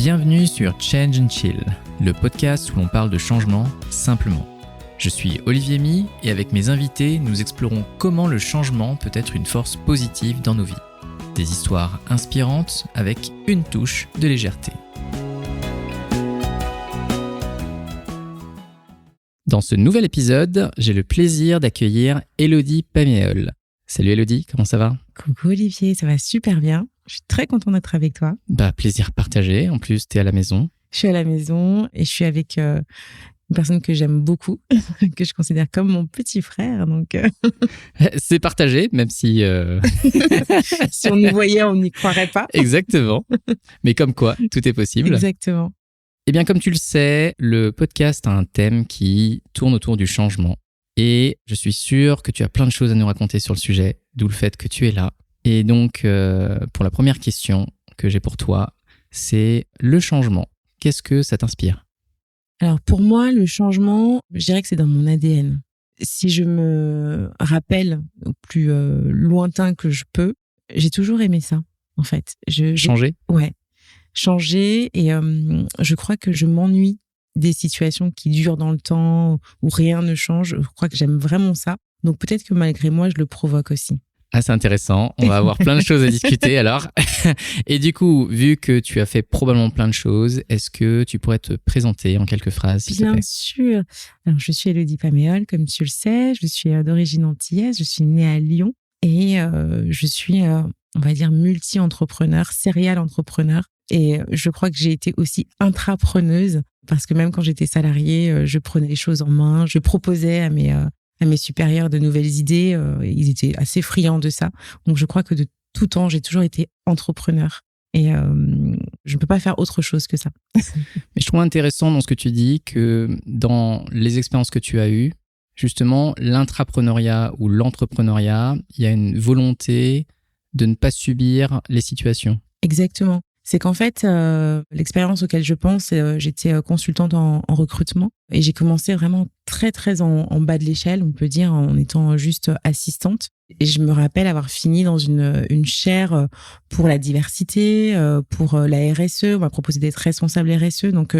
Bienvenue sur Change and Chill, le podcast où l'on parle de changement simplement. Je suis Olivier My et avec mes invités, nous explorons comment le changement peut être une force positive dans nos vies. Des histoires inspirantes avec une touche de légèreté. Dans ce nouvel épisode, j'ai le plaisir d'accueillir Élodie Paméol. Salut Élodie, comment ça va ? Coucou Olivier, ça va super bien. Je suis très contente d'être avec toi. Plaisir partagé. En plus, t'es à la maison. Je suis à la maison et je suis avec une personne que j'aime beaucoup, que je considère comme mon petit frère. Donc, C'est partagé, même si... si on nous voyait, on n'y croirait pas. Exactement. Mais comme quoi, tout est possible. Exactement. Eh bien, comme tu le sais, le podcast a un thème qui tourne autour du changement. Et je suis sûr que tu as plein de choses à nous raconter sur le sujet, d'où le fait que tu es là. Et donc, pour la première question que j'ai pour toi, c'est le changement. Qu'est-ce que ça t'inspire ? Alors, pour moi, le changement, je dirais que c'est dans mon ADN. Si je me rappelle au plus lointain que je peux, j'ai toujours aimé ça, en fait. Changer ? Ouais. Changer et je crois que je m'ennuie des situations qui durent dans le temps où rien ne change. Je crois que j'aime vraiment ça. Donc peut-être que malgré moi, je le provoque aussi. Ah, c'est intéressant. On va avoir plein de choses à discuter alors. Et du coup, vu que tu as fait probablement plein de choses, est-ce que tu pourrais te présenter en quelques phrases, s'il te plaît ? Bien sûr. Alors, je suis Élodie Paméol, comme tu le sais. Je suis d'origine antillaise. Je suis née à Lyon et je suis, on va dire, multi-entrepreneur, serial entrepreneur. Et je crois que j'ai été aussi intrapreneuse parce que même quand j'étais salariée, je prenais les choses en main, je proposais à mes supérieurs de nouvelles idées. Ils étaient assez friands de ça. Donc, je crois que de tout temps, j'ai toujours été entrepreneur. Et je ne peux pas faire autre chose que ça. Mais je trouve intéressant dans ce que tu dis que dans les expériences que tu as eues, justement, l'intrapreneuriat ou l'entrepreneuriat, il y a une volonté de ne pas subir les situations. Exactement. C'est qu'en fait, l'expérience auquel je pense, j'étais consultante en recrutement et j'ai commencé vraiment très, très en bas de l'échelle, on peut dire, en étant juste assistante. Et je me rappelle avoir fini dans une chaire pour la diversité, pour la RSE. On m'a proposé d'être responsable RSE. Donc,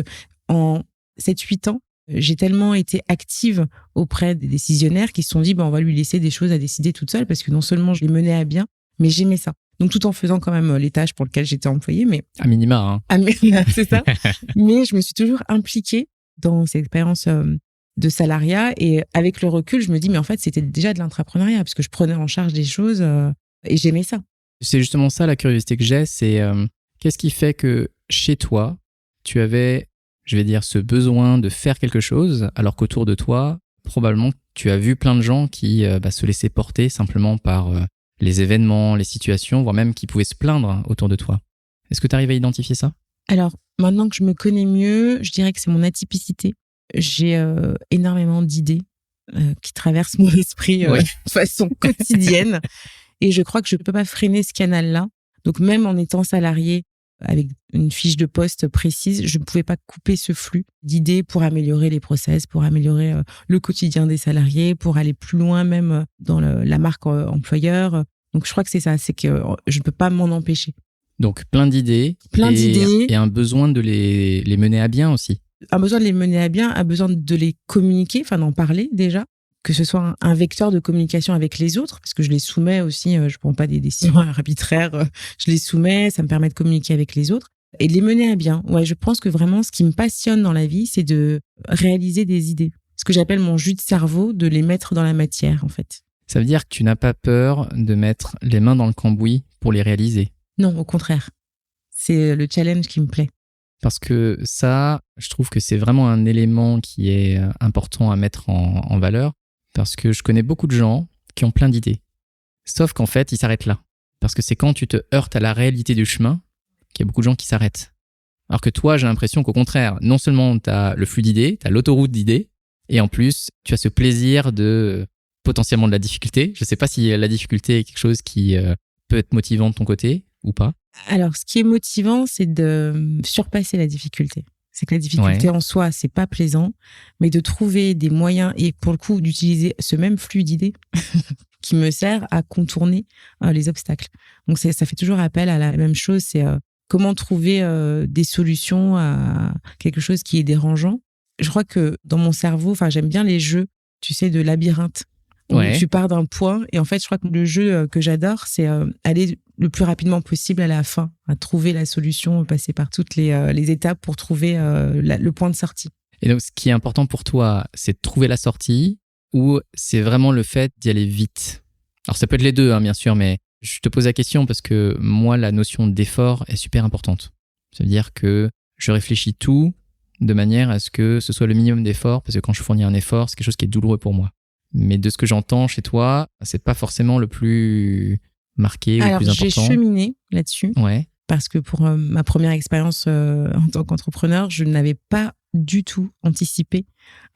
en 7-8 ans, j'ai tellement été active auprès des décisionnaires qui se sont dit, on va lui laisser des choses à décider toute seule parce que non seulement je les menais à bien, mais j'aimais ça. Donc, tout en faisant quand même les tâches pour lesquelles j'étais employée. Mais à minima, hein. À minima, c'est ça. Mais je me suis toujours impliquée dans cette expérience de salariat. Et avec le recul, je me dis, mais en fait, c'était déjà de l'intrapreneuriat parce que je prenais en charge des choses et j'aimais ça. C'est justement ça la curiosité que j'ai, c'est qu'est-ce qui fait que chez toi, tu avais, je vais dire, ce besoin de faire quelque chose, alors qu'autour de toi, probablement, tu as vu plein de gens qui se laissaient porter simplement par les événements, les situations, voire même qui pouvaient se plaindre autour de toi. Est-ce que tu arrives à identifier ça ? Alors, maintenant que je me connais mieux, je dirais que c'est mon atypicité. J'ai énormément d'idées qui traversent mon esprit de façon quotidienne. Et je crois que je ne peux pas freiner ce canal-là. Donc, même en étant salariée avec une fiche de poste précise, je ne pouvais pas couper ce flux d'idées pour améliorer les process, pour améliorer le quotidien des salariés, pour aller plus loin même dans la marque employeur. Donc, je crois que c'est ça, c'est que je ne peux pas m'en empêcher. Donc, plein d'idées. Et un besoin de les mener à bien aussi. Un besoin de les mener à bien, un besoin de les communiquer, enfin d'en parler déjà, que ce soit un vecteur de communication avec les autres, parce que je les soumets aussi, je prends pas des décisions arbitraires, je les soumets, ça me permet de communiquer avec les autres et de les mener à bien. Ouais, je pense que vraiment, ce qui me passionne dans la vie, c'est de réaliser des idées. Ce que j'appelle mon jus de cerveau, de les mettre dans la matière, en fait. Ça veut dire que tu n'as pas peur de mettre les mains dans le cambouis pour les réaliser ? Non, au contraire. C'est le challenge qui me plaît. Parce que ça, je trouve que c'est vraiment un élément qui est important à mettre en valeur. Parce que je connais beaucoup de gens qui ont plein d'idées. Sauf qu'en fait, ils s'arrêtent là. Parce que c'est quand tu te heurtes à la réalité du chemin qu'il y a beaucoup de gens qui s'arrêtent. Alors que toi, j'ai l'impression qu'au contraire, non seulement tu as le flux d'idées, tu as l'autoroute d'idées, et en plus, tu as ce plaisir de potentiellement de la difficulté. Je ne sais pas si la difficulté est quelque chose qui peut être motivant de ton côté ou pas. Alors, ce qui est motivant, c'est de surpasser la difficulté. C'est que la difficulté en soi, c'est pas plaisant, mais de trouver des moyens et pour le coup, d'utiliser ce même flux d'idées qui me sert à contourner les obstacles. Donc, ça fait toujours appel à la même chose, c'est comment trouver des solutions à quelque chose qui est dérangeant. Je crois que dans mon cerveau, j'aime bien les jeux, tu sais, de labyrinthe. Où tu pars d'un point et en fait, je crois que le jeu que j'adore, c'est aller le plus rapidement possible à la fin, à trouver la solution, passer par toutes les étapes pour trouver le point de sortie. Et donc, ce qui est important pour toi, c'est de trouver la sortie ou c'est vraiment le fait d'y aller vite? Alors, ça peut être les deux, hein, bien sûr, mais je te pose la question parce que moi, la notion d'effort est super importante. Ça veut dire que je réfléchis tout de manière à ce que ce soit le minimum d'effort, parce que quand je fournis un effort, c'est quelque chose qui est douloureux pour moi. Mais de ce que j'entends chez toi, c'est pas forcément le plus marqué ou le plus important. Alors, j'ai cheminé là-dessus. Ouais. Parce que pour ma première expérience en tant qu'entrepreneur, je n'avais pas du tout anticipé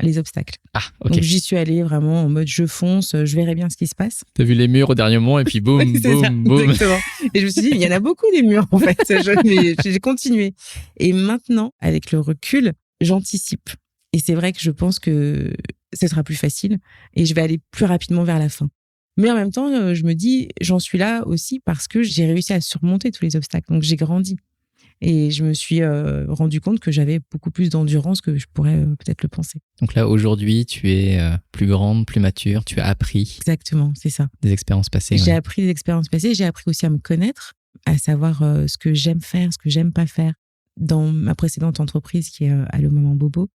les obstacles. Ah, ok. Donc, j'y suis allée vraiment en mode je fonce, je verrai bien ce qui se passe. T'as vu les murs au dernier moment et puis boum, Oui, boum, ça, boum. Exactement. Et je me suis dit, il y en a beaucoup des murs en fait. J'ai continué. Et maintenant, avec le recul, j'anticipe. Et c'est vrai que je pense que ce sera plus facile et je vais aller plus rapidement vers la fin. Mais en même temps, je me dis, j'en suis là aussi parce que j'ai réussi à surmonter tous les obstacles. Donc, j'ai grandi. Et je me suis rendu compte que j'avais beaucoup plus d'endurance que je pourrais peut-être le penser. Donc là, aujourd'hui, tu es plus grande, plus mature, tu as appris. Exactement, c'est ça. Des expériences passées. J'ai appris des expériences passées, j'ai appris aussi à me connaître, à savoir ce que j'aime faire, ce que j'aime pas faire. Dans ma précédente entreprise qui est Allô Maman Bobo,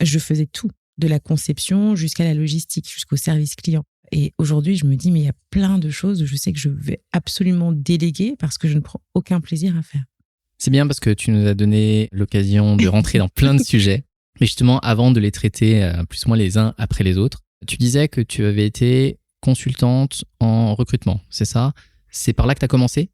je faisais tout, de la conception jusqu'à la logistique, jusqu'au service client. Et aujourd'hui, je me dis, mais il y a plein de choses, je sais que je vais absolument déléguer parce que je ne prends aucun plaisir à faire. C'est bien parce que tu nous as donné l'occasion de rentrer dans plein de sujets. Mais justement, avant de les traiter plus ou moins les uns après les autres, tu disais que tu avais été consultante en recrutement, c'est ça? C'est par là que tu as commencé?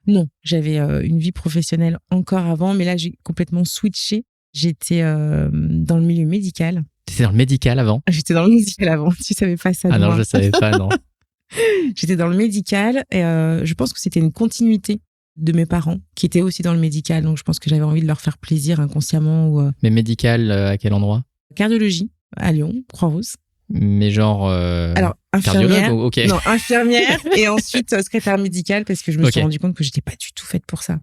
Non, j'avais une vie professionnelle encore avant, mais là, j'ai complètement switché. J'étais dans le milieu médical. T'étais dans le médical avant? J'étais dans le médical avant, tu savais pas ça? Ah non, je savais pas, non. J'étais dans le médical et je pense que c'était une continuité de mes parents qui étaient aussi dans le médical, donc je pense que j'avais envie de leur faire plaisir inconsciemment. Mais médical, à quel endroit? Cardiologie, à Lyon, Croix-Rousse. Mais genre alors infirmière, okay. Non, infirmière et ensuite secrétaire médicale parce que je me suis rendu compte que j'étais pas du tout faite pour ça.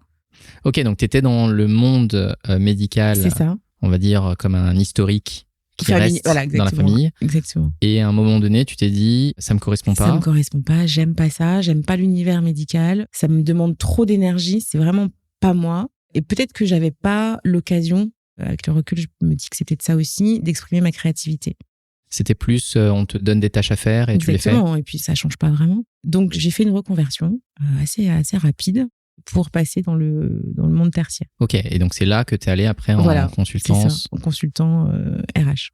Ok, donc t'étais dans le monde médical, c'est ça. On va dire comme un historique qui reste dans la famille. Exactement. Et à un moment donné, tu t'es dit, ça me correspond pas. Ça me correspond pas, j'aime pas ça, j'aime pas l'univers médical, ça me demande trop d'énergie, c'est vraiment pas moi. Et peut-être que j'avais pas l'occasion, avec le recul, je me dis que c'est peut-être ça aussi, d'exprimer ma créativité. C'était plus, on te donne des tâches à faire et tu les fais. Exactement, et puis ça change pas vraiment. Donc j'ai fait une reconversion assez rapide pour passer dans le monde tertiaire. Ok, et donc c'est là que tu es allé après en consultance. C'est ça, en consultant RH.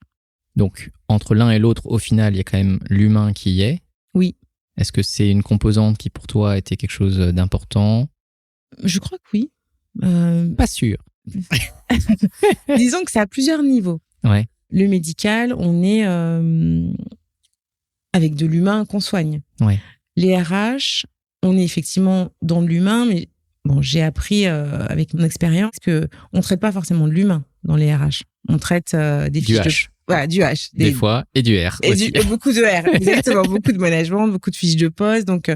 Donc entre l'un et l'autre, au final, il y a quand même l'humain qui y est. Oui. Est-ce que c'est une composante qui pour toi était quelque chose d'important? Je crois que oui. Pas sûr. Disons que c'est à plusieurs niveaux. Ouais. Le médical, on est avec de l'humain qu'on soigne. Ouais. Les RH, on est effectivement dans l'humain, mais bon, j'ai appris avec mon expérience que on traite pas forcément de l'humain dans les RH. On traite des fiches H. Voilà, du H. Des fois, et du R aussi. Et beaucoup de R, exactement. Beaucoup de management, beaucoup de fiches de poste. Donc,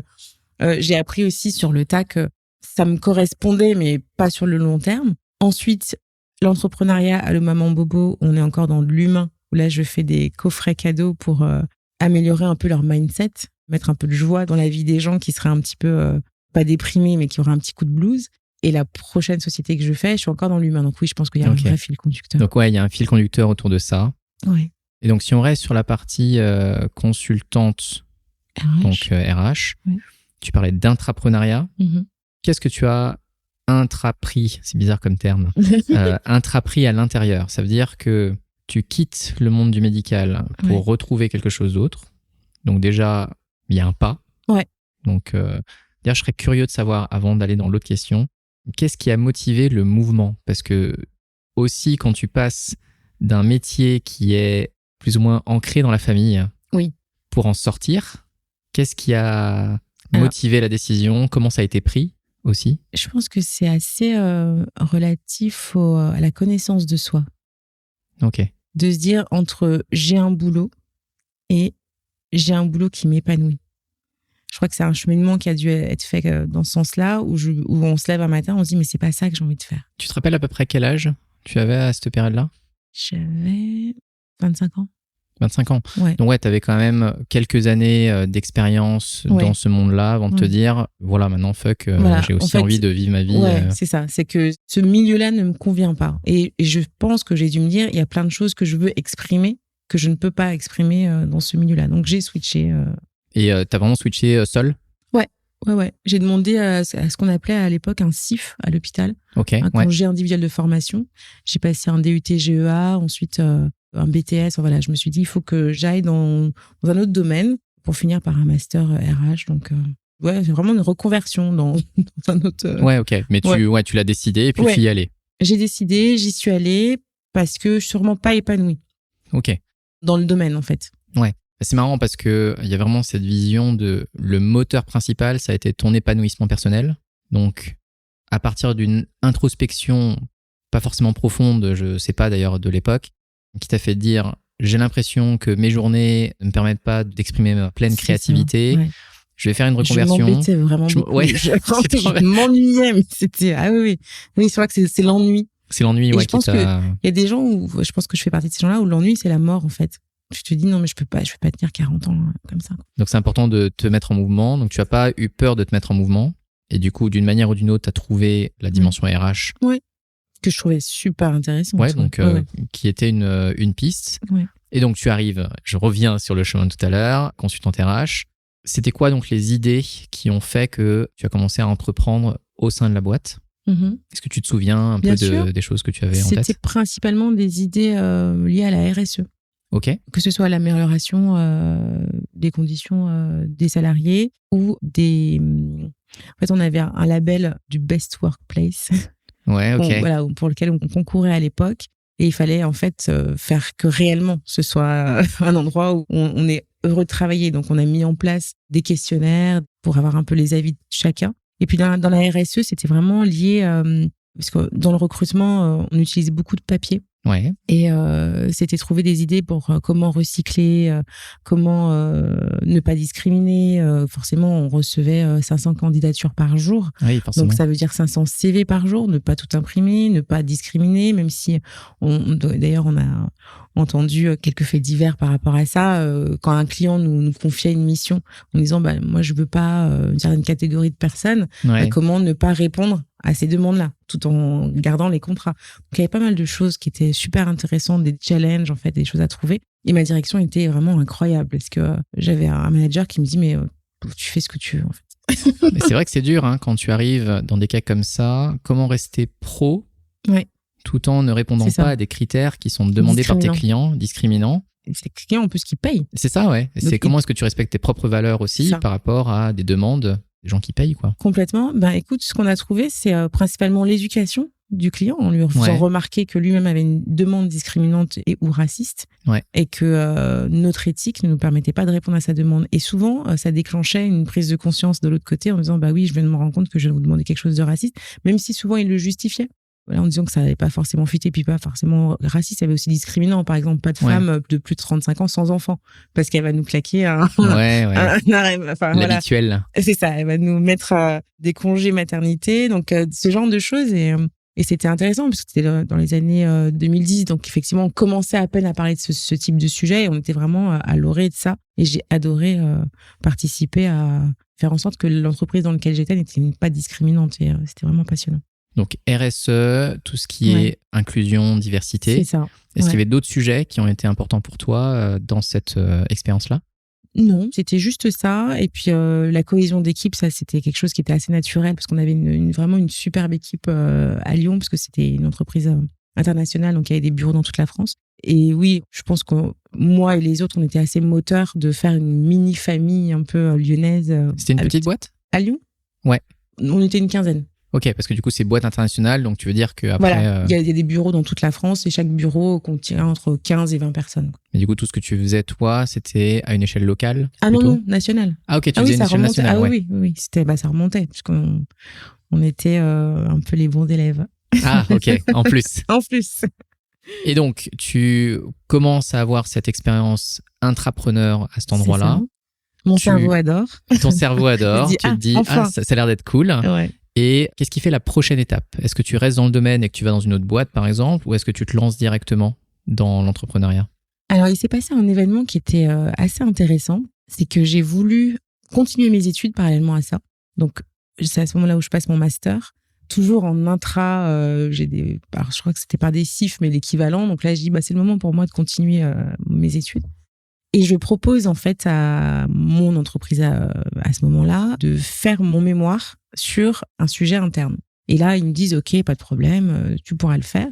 j'ai appris aussi sur le tas que ça me correspondait, mais pas sur le long terme. Ensuite, l'entrepreneuriat à Allô Maman Bobo, on est encore dans l'humain. Où là, je fais des coffrets cadeaux pour améliorer un peu leur mindset, mettre un peu de joie dans la vie des gens qui seraient un petit peu pas déprimés, mais qui auraient un petit coup de blues. Et la prochaine société que je fais, je suis encore dans l'humain. Donc oui, je pense qu'il y a un vrai fil conducteur. Donc ouais, il y a un fil conducteur autour de ça. Ouais. Et donc si on reste sur la partie consultante, RH. Donc RH, ouais. Tu parlais d'intrapreneuriat. Mm-hmm. Qu'est-ce que tu as intrapris? C'est bizarre comme terme. Intrapris à l'intérieur. Ça veut dire que tu quittes le monde du médical pour retrouver quelque chose d'autre. Donc déjà, il y a un pas. Ouais. Donc d'ailleurs, je serais curieux de savoir, avant d'aller dans l'autre question, qu'est-ce qui a motivé le mouvement? Parce que aussi, quand tu passes d'un métier qui est plus ou moins ancré dans la famille, pour en sortir, qu'est-ce qui a motivé la décision? Comment ça a été pris aussi? Je pense que c'est assez relatif à la connaissance de soi. Ok. De se dire entre j'ai un boulot et j'ai un boulot qui m'épanouit. Je crois que c'est un cheminement qui a dû être fait dans ce sens-là, où on se lève un matin, on se dit, mais c'est pas ça que j'ai envie de faire. Tu te rappelles à peu près quel âge tu avais à cette période-là? J'avais 25 ans. 25 ans. Ouais. Donc ouais, tu avais quand même quelques années d'expérience dans ce monde-là avant de te dire, voilà, maintenant, fuck, j'ai aussi envie de vivre ma vie. Ouais, c'est ça. C'est que ce milieu-là ne me convient pas. Et je pense que j'ai dû me dire, il y a plein de choses que je veux exprimer, que je ne peux pas exprimer dans ce milieu-là. Donc j'ai switché. Et t'as vraiment switché seul? Ouais. J'ai demandé à ce qu'on appelait à l'époque un CIF à l'hôpital. Un congé individuel de formation. J'ai passé un DUT GEA, ensuite un BTS. Voilà, je me suis dit, il faut que j'aille dans un autre domaine pour finir par un master RH. Donc, c'est vraiment une reconversion dans un autre. Ouais, ok. Mais tu l'as décidé et puis tu y allais. J'ai décidé, j'y suis allée parce que je suis sûrement pas épanouie. Ok. Dans le domaine, en fait. Ouais. C'est marrant parce que il y a vraiment cette vision de le moteur principal, ça a été ton épanouissement personnel. Donc, à partir d'une introspection pas forcément profonde, je sais pas d'ailleurs de l'époque, qui t'a fait dire j'ai l'impression que mes journées ne me permettent pas d'exprimer ma pleine créativité. Ouais. Je vais faire une reconversion. Je m'embêtais vraiment beaucoup. Je m'ennuyais, mais c'était oui, c'est vrai que c'est l'ennui. C'est l'ennui, je pense qu'il y a des gens où je pense que je fais partie de ces gens-là où l'ennui c'est la mort en fait. Tu te dis non mais je vais pas tenir 40 ans comme ça. Donc c'est important de te mettre en mouvement. Donc tu as pas eu peur de te mettre en mouvement et du coup d'une manière ou d'une autre tu as trouvé la dimension RH. Oui. Que je trouvais super intéressante. Ouais, donc qui était une piste. Ouais. Et donc tu arrives, je reviens sur le chemin de tout à l'heure, consultante RH. C'était quoi donc les idées qui ont fait que tu as commencé à entreprendre au sein de la boîte? Est-ce que tu te souviens un peu des choses que tu avais en tête? C'était principalement des idées liées à la RSE. Ok. Que ce soit l'amélioration des conditions des salariés ou des... En fait, on avait un label du Best Workplace. Ouais, ok. Pour lequel on concourait à l'époque. Et il fallait en fait faire que réellement ce soit un endroit où on est heureux de travailler. Donc, on a mis en place des questionnaires pour avoir un peu les avis de chacun. Et puis, dans la RSE, c'était vraiment lié... parce que dans le recrutement, on utilisait beaucoup de papier. Ouais. Et c'était trouver des idées pour comment recycler, comment ne pas discriminer. Forcément, on recevait 500 candidatures par jour. Oui, forcément. Donc, ça veut dire 500 CV par jour, ne pas tout imprimer, ne pas discriminer, même si d'ailleurs, on a entendu quelques faits divers par rapport à ça. Quand un client nous confiait une mission en disant moi, je veux pas une certaine catégorie de personnes, comment ne pas répondre à ces demandes-là, tout en gardant les contrats. Donc, il y avait pas mal de choses qui étaient super intéressantes, des challenges, en fait, des choses à trouver. Et ma direction était vraiment incroyable parce que j'avais un manager qui me dit, mais tu fais ce que tu veux, en fait. Mais c'est vrai que c'est dur, hein, quand tu arrives dans des cas comme ça. Comment rester pro tout en ne répondant pas à des critères qui sont demandés par tes clients, discriminants. C'est les clients, en plus, qui payent. C'est ça, ouais. C'est comment est-ce que tu respectes tes propres valeurs aussi par rapport à des demandes des gens qui payent, quoi. Complètement. Écoute, ce qu'on a trouvé, c'est principalement l'éducation du client, en lui faisant remarquer que lui-même avait une demande discriminante et ou raciste, et que notre éthique ne nous permettait pas de répondre à sa demande. Et souvent, ça déclenchait une prise de conscience de l'autre côté en disant, oui, je viens de me rendre compte que je vais vous demander quelque chose de raciste, même si souvent il le justifiait. Voilà, en disant que ça n'avait pas forcément fité, puis pas forcément raciste, il y avait aussi discriminant. Par exemple, pas de femme de plus de 35 ans sans enfant, parce qu'elle va nous claquer un arrêt. Enfin, l'habituel. Voilà. C'est ça, elle va nous mettre des congés maternité, donc ce genre de choses. Et c'était intéressant, parce que c'était dans les années 2010, donc effectivement, on commençait à peine à parler de ce type de sujet, et on était vraiment à l'orée de ça. Et j'ai adoré participer à faire en sorte que l'entreprise dans laquelle j'étais n'était pas discriminante, et c'était vraiment passionnant. Donc RSE, tout ce qui est inclusion, diversité. C'est ça. Est-ce qu'il y avait d'autres sujets qui ont été importants pour toi dans cette expérience-là? Non, c'était juste ça. Et puis la cohésion d'équipe, ça c'était quelque chose qui était assez naturel parce qu'on avait vraiment une superbe équipe à Lyon, parce que c'était une entreprise internationale, donc il y avait des bureaux dans toute la France. Et oui, je pense que moi et les autres, on était assez moteurs de faire une mini-famille un peu lyonnaise. C'était une petite boîte? À Lyon? Ouais. On était une quinzaine. Ok, parce que du coup, c'est boîte internationale, donc tu veux dire qu'après... Voilà, il y a des bureaux dans toute la France et chaque bureau contient entre 15 et 20 personnes. Mais du coup, tout ce que tu faisais, toi, c'était à une échelle locale? Ah non, nationale. Ah ok, tu faisais une échelle nationale. Oui, ça remontait, puisqu'on était un peu les bons élèves. Ah ok, en plus. En plus. Et donc, tu commences à avoir cette expérience intrapreneur à cet endroit-là. Mon cerveau adore. Ton cerveau adore. Tu te dis, enfin. Ça a l'air d'être cool. Ouais. Et qu'est-ce qui fait la prochaine étape? Est-ce que tu restes dans le domaine et que tu vas dans une autre boîte, par exemple, ou est-ce que tu te lances directement dans l'entrepreneuriat? Alors, il s'est passé un événement qui était assez intéressant. C'est que j'ai voulu continuer mes études parallèlement à ça. Donc, c'est à ce moment-là où je passe mon master. Toujours en intra, alors, je crois que c'était pas des CIF, mais l'équivalent. Donc là, je dis, c'est le moment pour moi de continuer mes études. Et je propose en fait à mon entreprise à ce moment-là de faire mon mémoire sur un sujet interne. Et là, ils me disent, OK, pas de problème, tu pourras le faire.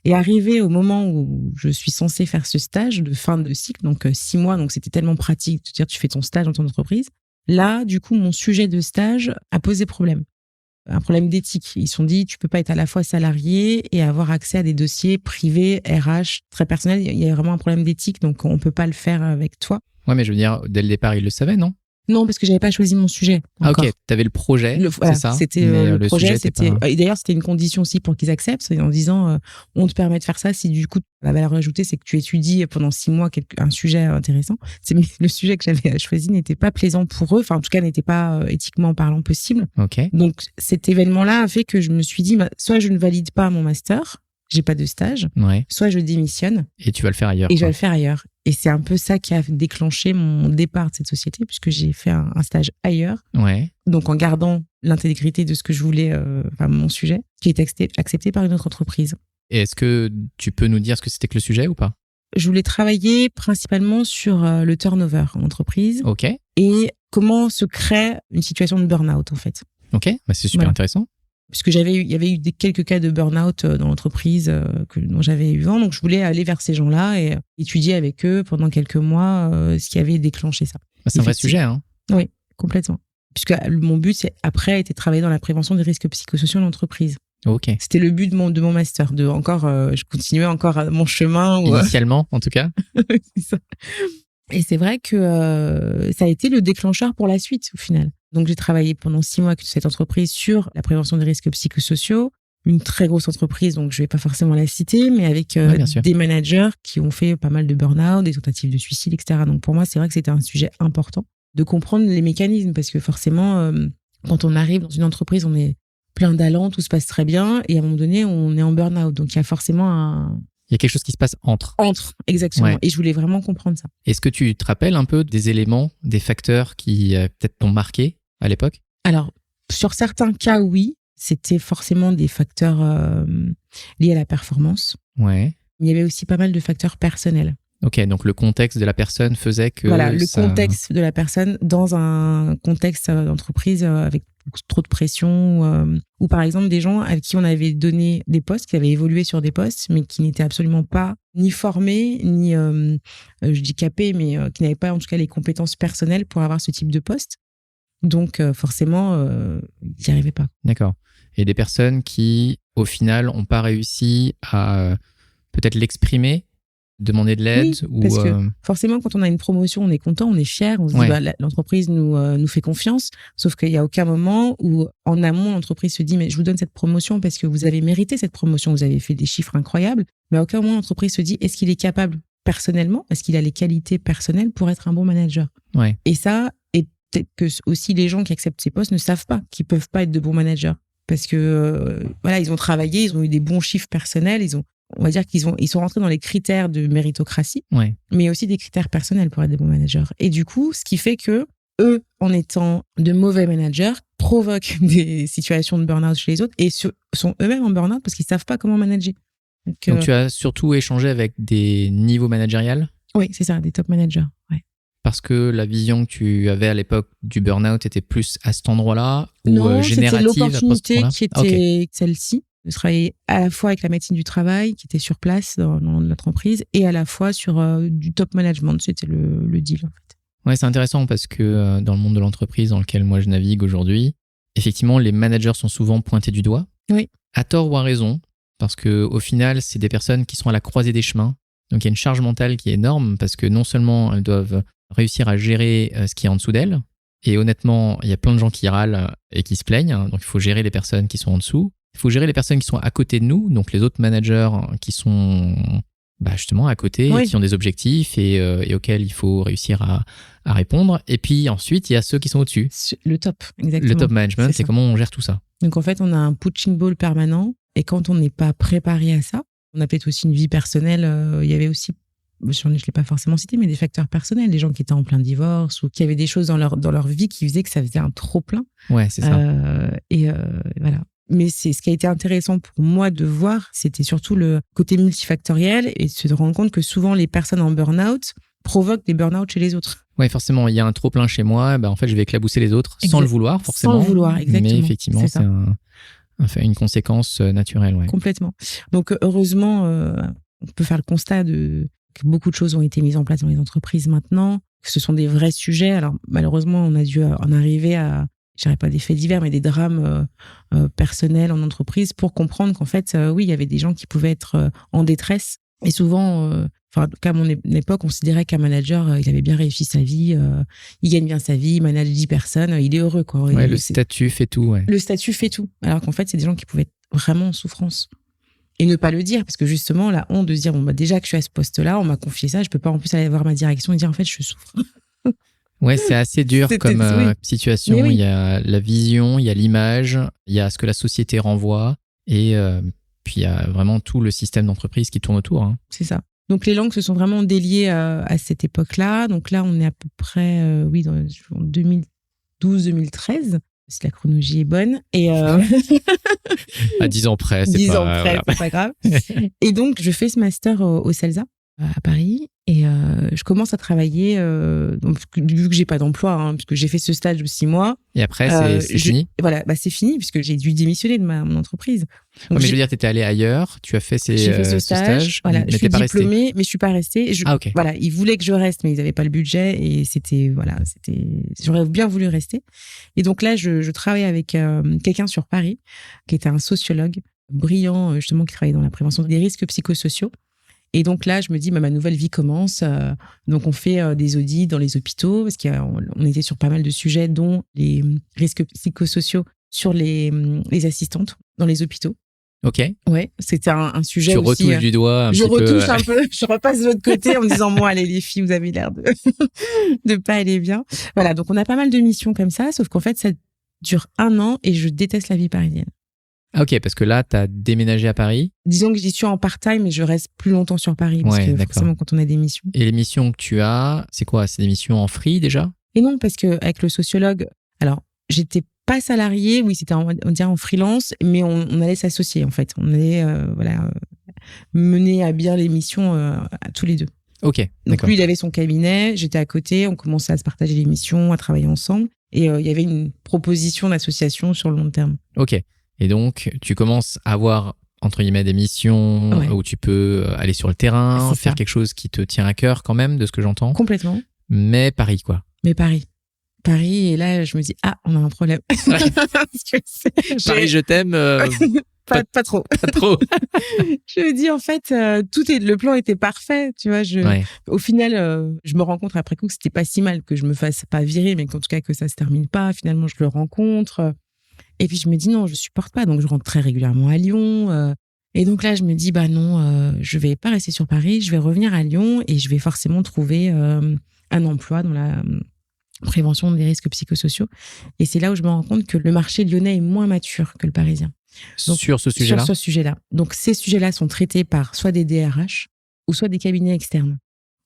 Et arrivé au moment où je suis censée faire ce stage de fin de cycle, donc 6 mois, donc c'était tellement pratique de dire tu fais ton stage dans ton entreprise. Là, du coup, mon sujet de stage a posé problème. Un problème d'éthique. Ils se sont dit, tu peux pas être à la fois salarié et avoir accès à des dossiers privés, RH, très personnels. Il y a vraiment un problème d'éthique, donc on peut pas le faire avec toi. Ouais, mais je veux dire, dès le départ, ils le savaient, non? Non, parce que j'avais pas choisi mon sujet. Encore. Ah, ok. T'avais le projet, voilà, c'est ça? C'était mais le projet. C'était pas... Et d'ailleurs, c'était une condition aussi pour qu'ils acceptent, en disant, on te permet de faire ça si du coup, la valeur ajoutée, c'est que tu étudies pendant 6 mois un sujet intéressant. Le sujet que j'avais choisi n'était pas plaisant pour eux. Enfin, en tout cas, n'était pas éthiquement parlant possible. Ok. Donc, cet événement-là a fait que je me suis dit, soit je ne valide pas mon master, j'ai pas de stage, ouais. soit je démissionne. Et tu vas le faire ailleurs. Et je vais le faire ailleurs. Et c'est un peu ça qui a déclenché mon départ de cette société, puisque j'ai fait un stage ailleurs. Ouais. Donc, en gardant l'intégrité de ce que je voulais, mon sujet, qui est accepté par une autre entreprise. Et est-ce que tu peux nous dire ce que c'était que le sujet ou pas? Je voulais travailler principalement sur le turnover en entreprise. Ok. Et comment se crée une situation de burn-out, en fait. Ok, c'est super intéressant. Puisque il y avait eu quelques cas de burn-out dans l'entreprise dont j'avais eu vent. Donc, je voulais aller vers ces gens-là et étudier avec eux pendant quelques mois ce qui avait déclenché ça. C'est un vrai sujet, hein? Oui, complètement. Puisque mon but, a été de travailler dans la prévention des risques psychosociaux en entreprise. Ok. C'était le but de mon master, je continuais encore mon chemin. Initialement, en tout cas. C'est ça. Et c'est vrai que ça a été le déclencheur pour la suite, au final. Donc, j'ai travaillé pendant 6 mois avec cette entreprise sur la prévention des risques psychosociaux. Une très grosse entreprise, donc je vais pas forcément la citer, mais avec des managers qui ont fait pas mal de burn-out, des tentatives de suicide, etc. Donc, pour moi, c'est vrai que c'était un sujet important de comprendre les mécanismes, parce que forcément, quand on arrive dans une entreprise, on est plein d'allant, tout se passe très bien, et à un moment donné, on est en burn-out. Donc, il y a forcément il y a quelque chose qui se passe entre, exactement. Ouais. Et je voulais vraiment comprendre ça. Est-ce que tu te rappelles un peu des éléments, des facteurs qui peut-être t'ont marqué à l'époque? Alors, sur certains cas, oui. C'était forcément des facteurs liés à la performance. Ouais. Mais il y avait aussi pas mal de facteurs personnels. Ok, donc le contexte de la personne faisait que... Voilà, le contexte de la personne dans un contexte d'entreprise avec trop de pression ou par exemple des gens à qui on avait donné des postes, qui avaient évolué sur des postes, mais qui n'étaient absolument pas ni formés, ni, je dis capés, mais qui n'avaient pas en tout cas les compétences personnelles pour avoir ce type de poste. Donc forcément, ils n'y arrivaient pas. D'accord. Et des personnes qui, au final, n'ont pas réussi à peut-être l'exprimer, demander de l'aide, oui, parce que forcément, quand on a une promotion, on est content, on est fier, on se dit l'entreprise nous fait confiance. Sauf qu'il n'y a aucun moment où, en amont, l'entreprise se dit mais je vous donne cette promotion parce que vous avez mérité cette promotion, vous avez fait des chiffres incroyables. Mais à aucun moment, l'entreprise se dit est-ce qu'il est capable personnellement, est-ce qu'il a les qualités personnelles pour être un bon manager. Ouais. Et ça, et peut-être que aussi les gens qui acceptent ces postes ne savent pas qu'ils peuvent pas être de bons managers parce que ils ont travaillé, ils ont eu des bons chiffres personnels, on va dire ils sont rentrés dans les critères de méritocratie, mais aussi des critères personnels pour être des bons managers. Et du coup, ce qui fait que eux, en étant de mauvais managers, provoquent des situations de burn-out chez les autres et sont eux-mêmes en burn-out parce qu'ils savent pas comment manager. Donc tu as surtout échangé avec des niveaux managériels? Oui, c'est ça, des top managers. Ouais. Parce que la vision que tu avais à l'époque du burn-out était plus à cet endroit-là ou non, générative? C'était l'opportunité qui était celle-ci, de travailler à la fois avec la médecine du travail qui était sur place dans l'entreprise et à la fois sur du top management. C'était le deal en fait. Ouais, c'est intéressant parce que dans le monde de l'entreprise dans lequel moi je navigue aujourd'hui, effectivement, les managers sont souvent pointés du doigt. Oui. À tort ou à raison, parce que au final, c'est des personnes qui sont à la croisée des chemins. Donc il y a une charge mentale qui est énorme parce que non seulement elles doivent réussir à gérer ce qui est en dessous d'elles, et honnêtement, il y a plein de gens qui râlent et qui se plaignent, donc il faut gérer les personnes qui sont en dessous. Il faut gérer les personnes qui sont à côté de nous, donc les autres managers qui sont justement à côté, Oui. qui ont des objectifs et auxquels il faut réussir à répondre. Et puis ensuite, il y a ceux qui sont au-dessus. Le top, exactement. Le top management, c'est ça. comment on gère tout ça. Donc en fait, on a un punching ball permanent et quand on n'est pas préparé à ça, on a peut-être aussi une vie personnelle. Il y avait aussi, je ne l'ai pas forcément cité, mais des facteurs personnels, des gens qui étaient en plein divorce ou qui avaient des choses dans leur vie qui faisaient que ça faisait un trop plein. Ouais, c'est ça. Voilà. Mais c'est ce qui a été intéressant pour moi de voir, c'était surtout le côté multifactoriel et de se rendre compte que souvent les personnes en burn-out provoquent des burn-out chez les autres. Ouais, forcément, il y a un trop plein chez moi, en fait, je vais éclabousser les autres sans le vouloir, forcément. Sans le vouloir, exactement. Mais effectivement, c'est une conséquence naturelle. Ouais. Complètement. Donc, heureusement, on peut faire le constat que beaucoup de choses ont été mises en place dans les entreprises maintenant, que ce sont des vrais sujets. Alors, malheureusement, on a dû en arriver à, je dirais pas des faits divers, mais des drames personnels en entreprise pour comprendre qu'en fait, oui, il y avait des gens qui pouvaient être en détresse. Et souvent, en tout cas, à mon époque, on considérait qu'un manager, il avait bien réussi sa vie, il gagne bien sa vie, il manage 10 personnes, il est heureux, quoi. Ouais, le statut fait tout, ouais. Le statut fait tout. Alors qu'en fait, c'est des gens qui pouvaient être vraiment en souffrance. Et ne pas le dire, parce que justement, la honte de se dire, déjà que je suis à ce poste-là, on m'a confié ça, je peux pas en plus aller voir ma direction et dire, en fait, je souffre. Ouais, c'est assez dur comme situation. Oui. Il y a la vision, il y a l'image, il y a ce que la société renvoie et puis il y a vraiment tout le système d'entreprise qui tourne autour. Hein. C'est ça. Donc les langues se sont vraiment déliées à cette époque-là. Donc là, on est à peu près, en 2012-2013. Si la chronologie est bonne. Et à 10 ans près, c'est pas grave. Et donc, je fais ce master au CELSA à Paris et je commence à travailler donc, vu que j'ai pas d'emploi puisque j'ai fait ce stage de 6 mois et après c'est fini. Voilà, c'est fini puisque j'ai dû démissionner de mon entreprise. Donc, mais je veux dire, t'étais allé ailleurs, tu as fait ce stage, voilà, mais je suis t'es pas diplômée, resté. mais je suis pas restée. Ok. Voilà, ils voulaient que je reste, mais ils avaient pas le budget et j'aurais bien voulu rester. Et donc là, je travaille avec quelqu'un sur Paris qui était un sociologue brillant justement qui travaillait dans la prévention des risques psychosociaux. Et donc là, je me dis, ma nouvelle vie commence. Donc on fait des audits dans les hôpitaux parce qu'on était sur pas mal de sujets, dont les risques psychosociaux sur les assistantes dans les hôpitaux. Ok. Ouais, c'était un sujet tu aussi. Tu retouches du doigt un je petit peu. Retouche un peu. Je repasse de l'autre côté en me disant, bon, allez, les filles, vous avez l'air de pas aller bien. Voilà, donc on a pas mal de missions comme ça, sauf qu'en fait, ça dure 1 an et je déteste la vie parisienne. Ah ok, parce que là, tu as déménagé à Paris. Disons que j'y suis en part-time et je reste plus longtemps sur Paris parce que forcément, quand on a des missions. Et les missions que tu as, c'est quoi? C'est des missions en free déjà? Et non, parce que avec le sociologue, alors, j'étais pas salariée, oui, c'était on dirait en freelance, mais on allait s'associer en fait. On allait mener à bien les missions à tous les deux. Ok, donc d'accord. Lui, il avait son cabinet, j'étais à côté, on commençait à se partager les missions, à travailler ensemble, et il y avait une proposition d'association sur le long terme. Ok, et donc tu commences à avoir entre guillemets des missions où tu peux aller sur le terrain, faire quelque chose qui te tient à cœur quand même, de ce que j'entends. Complètement. Mais Paris, quoi. Mais Paris, et là, je me dis, on a un problème. Paris, je t'aime. Pas trop. Pas trop. Je me dis, en fait, le plan était parfait, tu vois. Au final, je me rends compte après coup que c'était pas si mal que je me fasse pas virer, mais qu'en tout cas que ça se termine pas. Finalement, je le rencontre. Et puis, je me dis, non, je supporte pas. Donc, je rentre très régulièrement à Lyon. Et donc là, je me dis, non, je vais pas rester sur Paris. Je vais revenir à Lyon et je vais forcément trouver un emploi dans la prévention des risques psychosociaux. Et c'est là où je me rends compte que le marché lyonnais est moins mature que le parisien. Donc, sur ce sujet-là? Sur ce sujet-là. Donc, ces sujets-là sont traités par soit des DRH ou soit des cabinets externes.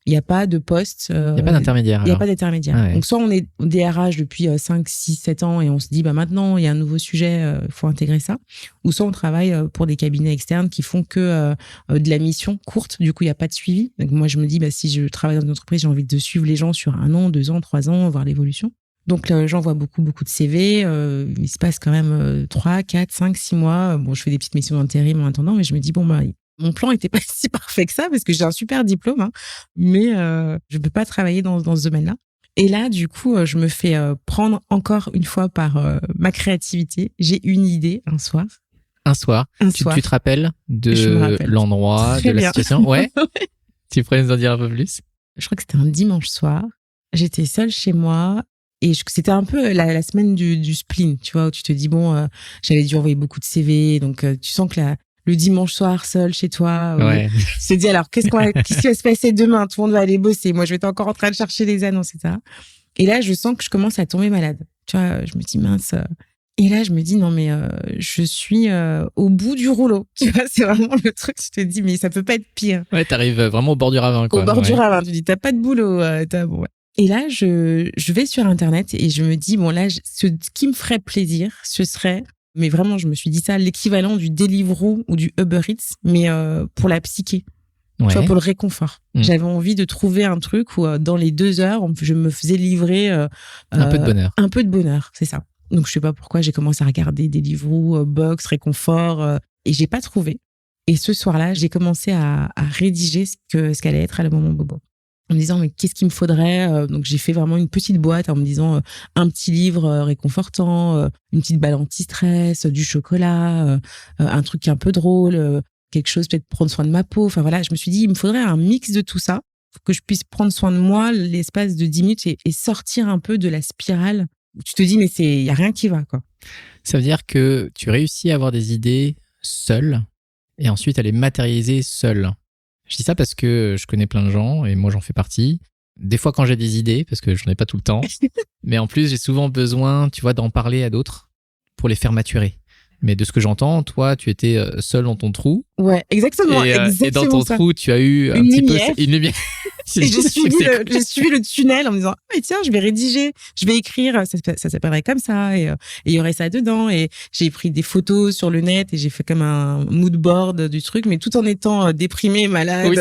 Il n'y a pas de poste. Il n'y a pas d'intermédiaire. Il n'y a pas d'intermédiaire. Ah ouais. Donc, soit on est DRH depuis 5, 6, 7 ans et on se dit, maintenant, il y a un nouveau sujet, il faut intégrer ça. Ou soit on travaille pour des cabinets externes qui font que de la mission courte. Du coup, il n'y a pas de suivi. Donc, moi, je me dis, si je travaille dans une entreprise, j'ai envie de suivre les gens sur 1 an, 2 ans, 3 ans, voir l'évolution. Donc, j'envoie beaucoup de CV. Il se passe quand même 3, 4, 5, 6 mois. Bon, je fais des petites missions d'intérim en attendant, mais je me dis, mon plan était pas si parfait que ça parce que j'ai un super diplôme, mais je peux pas travailler dans ce domaine-là. Et là, du coup, je me fais prendre encore une fois par ma créativité. J'ai une idée un soir. Tu te rappelles de l'endroit, de la situation? Ouais. Tu pourrais nous en dire un peu plus? Je crois que c'était un dimanche soir. J'étais seule chez moi. Et c'était un peu la semaine du spleen, tu vois, où tu te dis, j'avais dû envoyer beaucoup de CV. Donc, tu sens que le dimanche soir seul chez toi. Ouais. Tu te dis alors qu'est-ce qui va se passer demain? Tout le monde va aller bosser. Moi, je vais être encore en train de chercher les annonces, etc. Et là, je sens que je commence à tomber malade. Tu vois, je me dis mince. Et là, je me dis non mais je suis au bout du rouleau. Tu vois, c'est vraiment le truc. Je te dis mais ça peut pas être pire. Ouais, t'arrives vraiment au bord du ravin, quoi. Au bord du ravin. Tu dis t'as pas de boulot. Bon, ouais. Et là, je vais sur Internet et je me dis bon là, ce qui me ferait plaisir, ce serait, mais vraiment, je me suis dit ça, l'équivalent du Deliveroo ou du Uber Eats, mais pour la psyché. Ouais. Tu vois, pour le réconfort. J'avais envie de trouver un truc où dans les 2 heures, je me faisais livrer un peu de bonheur. Un peu de bonheur, c'est ça. Donc je sais pas pourquoi j'ai commencé à regarder Deliveroo, Box, réconfort, et j'ai pas trouvé. Et ce soir-là, j'ai commencé à rédiger ce qu'allait être à la Maman Bobo. En me disant mais qu'est-ce qu'il me faudrait, donc j'ai fait vraiment une petite boîte en me disant un petit livre réconfortant, une petite balle anti-stress, du chocolat, un truc un peu drôle, quelque chose peut-être prendre soin de ma peau. Enfin voilà, je me suis dit il me faudrait un mix de tout ça pour que je puisse prendre soin de moi l'espace de 10 minutes et sortir un peu de la spirale où tu te dis mais il y a rien qui va, quoi. Ça veut dire que tu réussis à avoir des idées seule et ensuite à les matérialiser seule. Je dis ça parce que je connais plein de gens et moi j'en fais partie. Des fois quand j'ai des idées, parce que j'en ai pas tout le temps, mais en plus j'ai souvent besoin, tu vois, d'en parler à d'autres pour les faire maturer. Mais de ce que j'entends, toi, tu étais seul dans ton trou. Ouais, exactement. Et dans ton trou, tu as eu un petit peu une lumière. Et j'ai suivi le tunnel en me disant, ah, mais tiens, je vais rédiger, je vais écrire, ça s'appellerait comme ça, et il y aurait ça dedans. Et j'ai pris des photos sur le net et j'ai fait comme un mood board du truc, mais tout en étant déprimée, malade. Oui,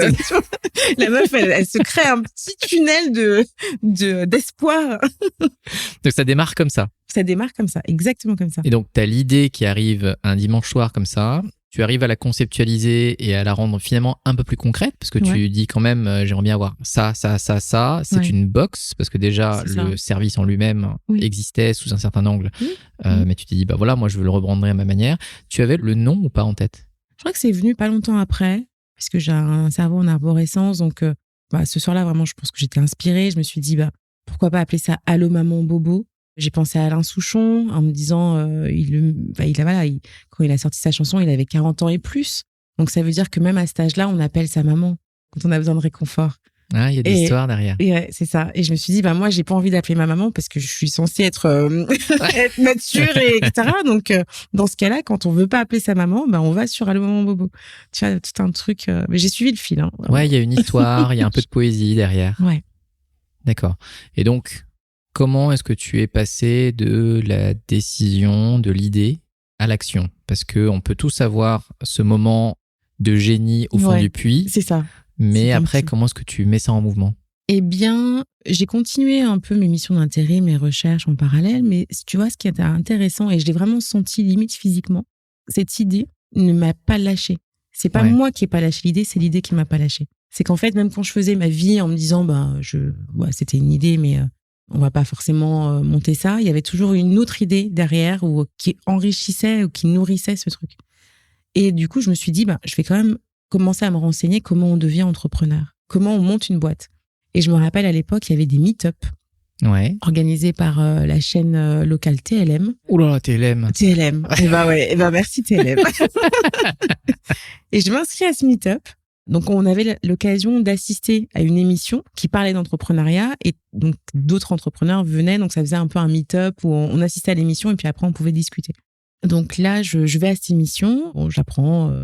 la meuf, elle se crée un petit tunnel d'espoir. Donc ça démarre comme ça. Ça démarre comme ça, exactement comme ça. Et donc, tu as l'idée qui arrive un dimanche soir comme ça. Tu arrives à la conceptualiser et à la rendre finalement un peu plus concrète parce que tu dis quand même, j'aimerais bien avoir ça. C'est une box parce que déjà, le service en lui-même existait sous un certain angle. Mais tu t'es dit, bah voilà, moi, je veux le rebrandrer à ma manière. Tu avais le nom ou pas en tête? Je crois que c'est venu pas longtemps après parce que j'ai un cerveau en arborescence. Donc, ce soir-là, vraiment, je pense que j'étais inspirée. Je me suis dit, pourquoi pas appeler ça Allô Maman Bobo? J'ai pensé à Alain Souchon en me disant, quand il a sorti sa chanson, il avait 40 ans et plus. Donc, ça veut dire que même à cet âge-là, on appelle sa maman quand on a besoin de réconfort. Ah, il y a des histoires derrière. Et ouais, c'est ça. Et je me suis dit, moi, j'ai pas envie d'appeler ma maman parce que je suis censée être mature et etc. Donc, dans ce cas-là, quand on veut pas appeler sa maman, on va sur Allô Maman Bobo. Tu vois, tout un truc. Mais j'ai suivi le fil. Hein, ouais, il y a une histoire, il y a un peu de poésie derrière. Ouais. D'accord. Et donc, comment est-ce que tu es passé de la décision, de l'idée à l'action? Parce qu'on peut tous avoir ce moment de génie au fond du puits. C'est ça. Mais après, comment est-ce que tu mets ça en mouvement? Eh bien, j'ai continué un peu mes missions d'intérêt, mes recherches en parallèle. Mais tu vois, ce qui était intéressant, et je l'ai vraiment senti limite physiquement, cette idée ne m'a pas lâchée. C'est pas moi qui ai pas lâché l'idée, c'est l'idée qui m'a pas lâchée. C'est qu'en fait, même quand je faisais ma vie en me disant, c'était une idée, mais on va pas forcément monter ça. Il y avait toujours une autre idée derrière ou qui enrichissait ou qui nourrissait ce truc. Et du coup, je me suis dit, je vais quand même commencer à me renseigner comment on devient entrepreneur, comment on monte une boîte. Et je me rappelle à l'époque, il y avait des meet-up organisés par la chaîne locale TLM. Ouh là là, TLM. TLM. Merci TLM. Et je m'inscris à ce meet-up. Donc, on avait l'occasion d'assister à une émission qui parlait d'entrepreneuriat et donc d'autres entrepreneurs venaient. Donc, ça faisait un peu un meet-up où on assistait à l'émission et puis après, on pouvait discuter. Donc là, je vais à cette émission. J'apprends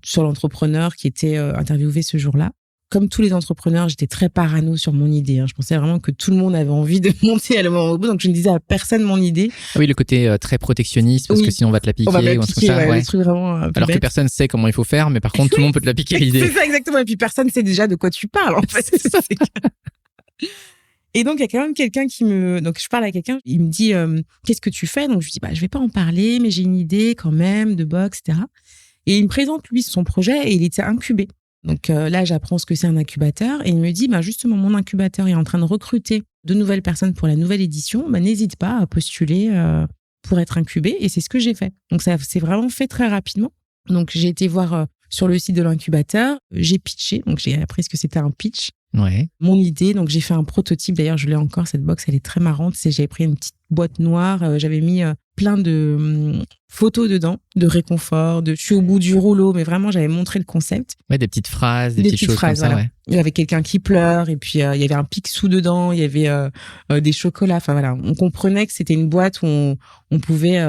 sur l'entrepreneur qui était interviewé ce jour-là. Comme tous les entrepreneurs, j'étais très parano sur mon idée. Je pensais vraiment que tout le monde avait envie de monter à le moment au bout. Donc, je ne disais à personne mon idée. Ah oui, le côté très protectionniste parce que sinon on va te la piquer. On va me la ou un piquer, truc comme ça. Le truc vraiment alors que personne sait comment il faut faire, mais par contre, tout le monde peut te la piquer l'idée. C'est ça, exactement. Et puis, personne sait déjà de quoi tu parles, en fait. C'est ça. Et donc, il y a quand même quelqu'un donc je parle à quelqu'un, il me dit, qu'est-ce que tu fais? Donc, je lui dis, je vais pas en parler, mais j'ai une idée quand même de box, etc. Et il me présente, lui, son projet et il était incubé. Donc là, j'apprends ce que c'est un incubateur et il me dit, justement, mon incubateur est en train de recruter de nouvelles personnes pour la nouvelle édition. N'hésite pas à postuler pour être incubé. Et c'est ce que j'ai fait. Donc, ça s'est vraiment fait très rapidement. Donc, j'ai été voir sur le site de l'incubateur, j'ai pitché. Donc, j'ai appris ce que c'était un pitch. Mon idée, donc j'ai fait un prototype. D'ailleurs, je l'ai encore, cette box, elle est très marrante. J'avais pris une petite boîte noire, j'avais mis plein de photos dedans, de réconfort, je suis au bout du rouleau, mais vraiment, j'avais montré le concept. Ouais, des petites phrases, des petites choses phrases, comme ça, ouais. Il y avait quelqu'un qui pleure, et puis il y avait un Picsou dedans, il y avait des chocolats. Enfin voilà, on comprenait que c'était une boîte où on pouvait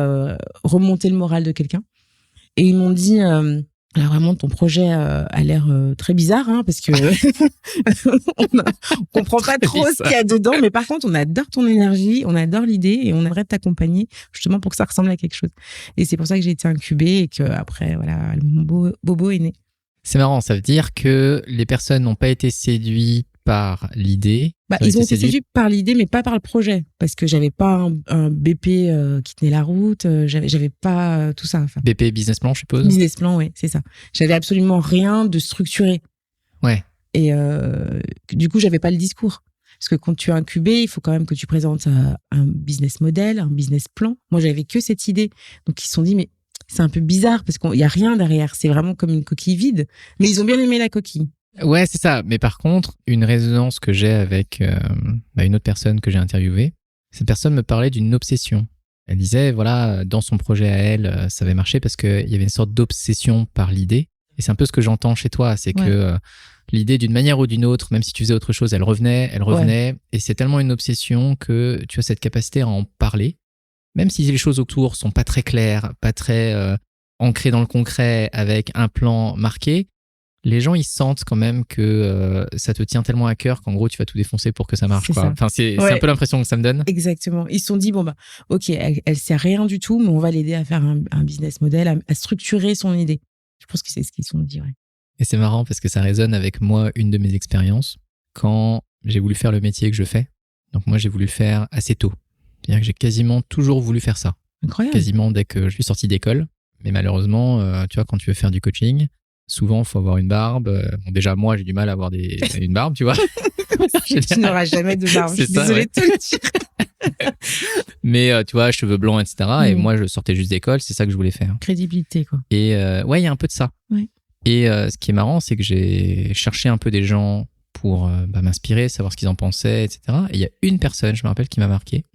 remonter le moral de quelqu'un. Et ils m'ont dit... alors vraiment, ton projet a l'air très bizarre, hein, parce que on comprend pas trop ce qu'il y a dedans, mais par contre, on adore ton énergie, on adore l'idée et on aimerait t'accompagner justement pour que ça ressemble à quelque chose. Et c'est pour ça que j'ai été incubée et que après, voilà, mon bobo est né. C'est marrant, ça veut dire que les personnes n'ont pas été séduites par l'idée. Ils ont été séduits par l'idée, mais pas par le projet, parce que j'avais pas un BP qui tenait la route, j'avais pas tout ça. Enfin, BP business plan, je suppose. Business plan, ouais, c'est ça. J'avais absolument rien de structuré. Ouais. Et du coup, j'avais pas le discours. Parce que quand tu es incubé, il faut quand même que tu présentes un business model, un business plan. Moi, j'avais que cette idée. Donc, ils se sont dit, mais c'est un peu bizarre parce qu'il y a rien derrière. C'est vraiment comme une coquille vide. Mais ils ont bien aimé la coquille. Ouais, c'est ça. Mais par contre, une résonance que j'ai avec une autre personne que j'ai interviewée, cette personne me parlait d'une obsession. Elle disait, voilà, dans son projet à elle, ça avait marché parce qu'il y avait une sorte d'obsession par l'idée. Et c'est un peu ce que j'entends chez toi, c'est que l'idée, d'une manière ou d'une autre, même si tu faisais autre chose, elle revenait. Ouais. Et c'est tellement une obsession que tu as cette capacité à en parler. Même si les choses autour sont pas très claires, pas très ancrées dans le concret, avec un plan marqué, les gens, ils sentent quand même que ça te tient tellement à cœur qu'en gros, tu vas tout défoncer pour que ça marche. Quoi. Enfin, c'est un peu l'impression que ça me donne. Exactement. Ils se sont dit, ok, elle sait rien du tout, mais on va l'aider à faire un business model, à structurer son idée. Je pense que c'est ce qu'ils se sont dit, ouais. Et c'est marrant parce que ça résonne avec moi, une de mes expériences, quand j'ai voulu faire le métier que je fais. Donc moi, j'ai voulu le faire assez tôt. C'est-à-dire que j'ai quasiment toujours voulu faire ça. Incroyable. Quasiment dès que je suis sorti d'école. Mais malheureusement, tu vois, quand tu veux faire du coaching, souvent, il faut avoir une barbe. Bon, déjà, moi, j'ai du mal à avoir une barbe, tu vois. Tu n'auras jamais de barbe. Je suis désolée de te le dire. Mais tu vois, cheveux blancs, etc. Et moi, je sortais juste d'école. C'est ça que je voulais faire. Crédibilité, quoi. Et ouais, il y a un peu de ça. Ouais. Et ce qui est marrant, c'est que j'ai cherché un peu des gens pour m'inspirer, savoir ce qu'ils en pensaient, etc. Et il y a une personne, je me rappelle, qui m'a marqué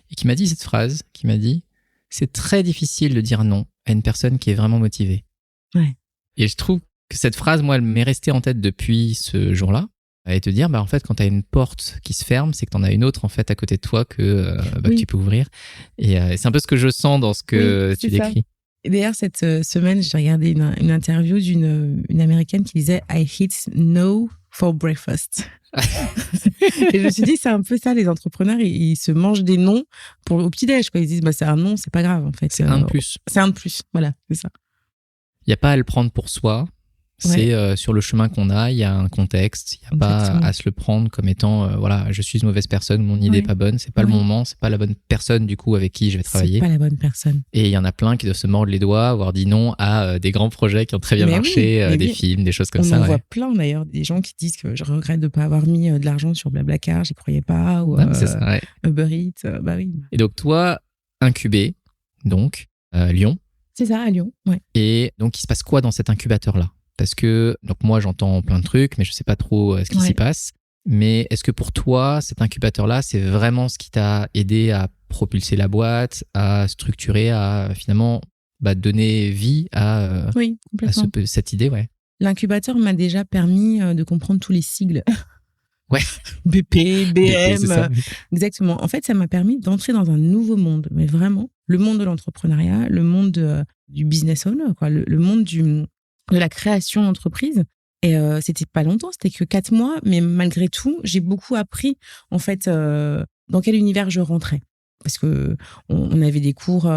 et qui m'a dit cette phrase, qui m'a dit « C'est très difficile de dire non à une personne qui est vraiment motivée. » Ouais. Et je trouve que cette phrase, moi, elle m'est restée en tête depuis ce jour-là. Et te dire, en fait, quand tu as une porte qui se ferme, c'est que tu en as une autre, en fait, à côté de toi que tu peux ouvrir. Et c'est un peu ce que je sens dans ce que tu décris. Et d'ailleurs, cette semaine, j'ai regardé une interview d'une Américaine qui disait « I hit no for breakfast ». Et je me suis dit, c'est un peu ça, les entrepreneurs, ils se mangent des noms au petit-déj. Ils disent, c'est un nom, c'est pas grave, en fait. C'est un de plus. C'est un de plus, voilà, c'est ça. Il n'y a pas à le prendre pour soi. C'est sur le chemin qu'on a, il y a un contexte, il n'y a pas à se le prendre comme étant, voilà, je suis une mauvaise personne, mon idée n'est pas bonne, c'est pas le moment, c'est pas la bonne personne du coup avec qui je vais travailler. C'est pas la bonne personne. Et il y en a plein qui doivent se mordre les doigts, avoir dit non à des grands projets qui ont très bien marché, des films, des choses comme ça. On en voit plein d'ailleurs, des gens qui disent que je regrette de ne pas avoir mis de l'argent sur Blablacar, j'y croyais pas, ou c'est ça, Uber Eats, oui. Et donc toi, incubé, donc, Lyon. C'est ça, à Lyon, ouais. Et donc il se passe quoi dans cet incubateur-là ? Parce que, donc moi j'entends plein de trucs, mais je sais pas trop ce qui s'y passe. Mais est-ce que pour toi, cet incubateur-là, c'est vraiment ce qui t'a aidé à propulser la boîte, à structurer, à finalement donner vie à cette idée, ouais. L'incubateur m'a déjà permis de comprendre tous les sigles. Ouais. BP, BM, BP, c'est ça. Exactement. En fait, ça m'a permis d'entrer dans un nouveau monde, mais vraiment, le monde de l'entrepreneuriat, le monde du business owner, quoi, le monde de la création d'entreprise. Et c'était pas longtemps, c'était que 4 mois, mais malgré tout, j'ai beaucoup appris, en fait, dans quel univers je rentrais. Parce que on avait des cours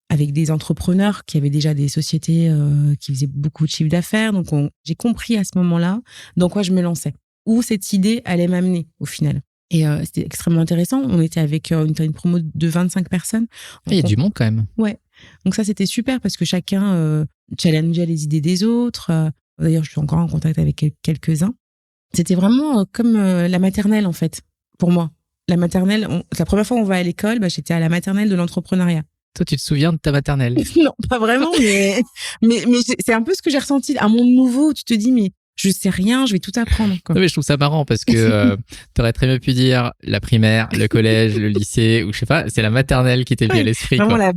avec des entrepreneurs qui avaient déjà des sociétés qui faisaient beaucoup de chiffre d'affaires. Donc, j'ai compris à ce moment-là dans quoi je me lançais, où cette idée allait m'amener au final. Et c'était extrêmement intéressant. On était avec une promo de 25 personnes. Il y a du monde quand même. Ouais. Donc ça, c'était super parce que chacun challengeait les idées des autres. D'ailleurs, je suis encore en contact avec quelques-uns. C'était vraiment comme la maternelle, en fait, pour moi. La maternelle, la première fois qu'on va à l'école, j'étais à la maternelle de l'entrepreneuriat. Toi, tu te souviens de ta maternelle ? Non, pas vraiment, mais c'est un peu ce que j'ai ressenti. Un monde nouveau où tu te dis, mais je sais rien, je vais tout apprendre, quoi. Non, mais je trouve ça marrant parce que t'aurais très bien pu dire la primaire, le collège, le lycée, ou je sais pas, c'est la maternelle qui t'est venue à l'esprit. Vraiment quoi.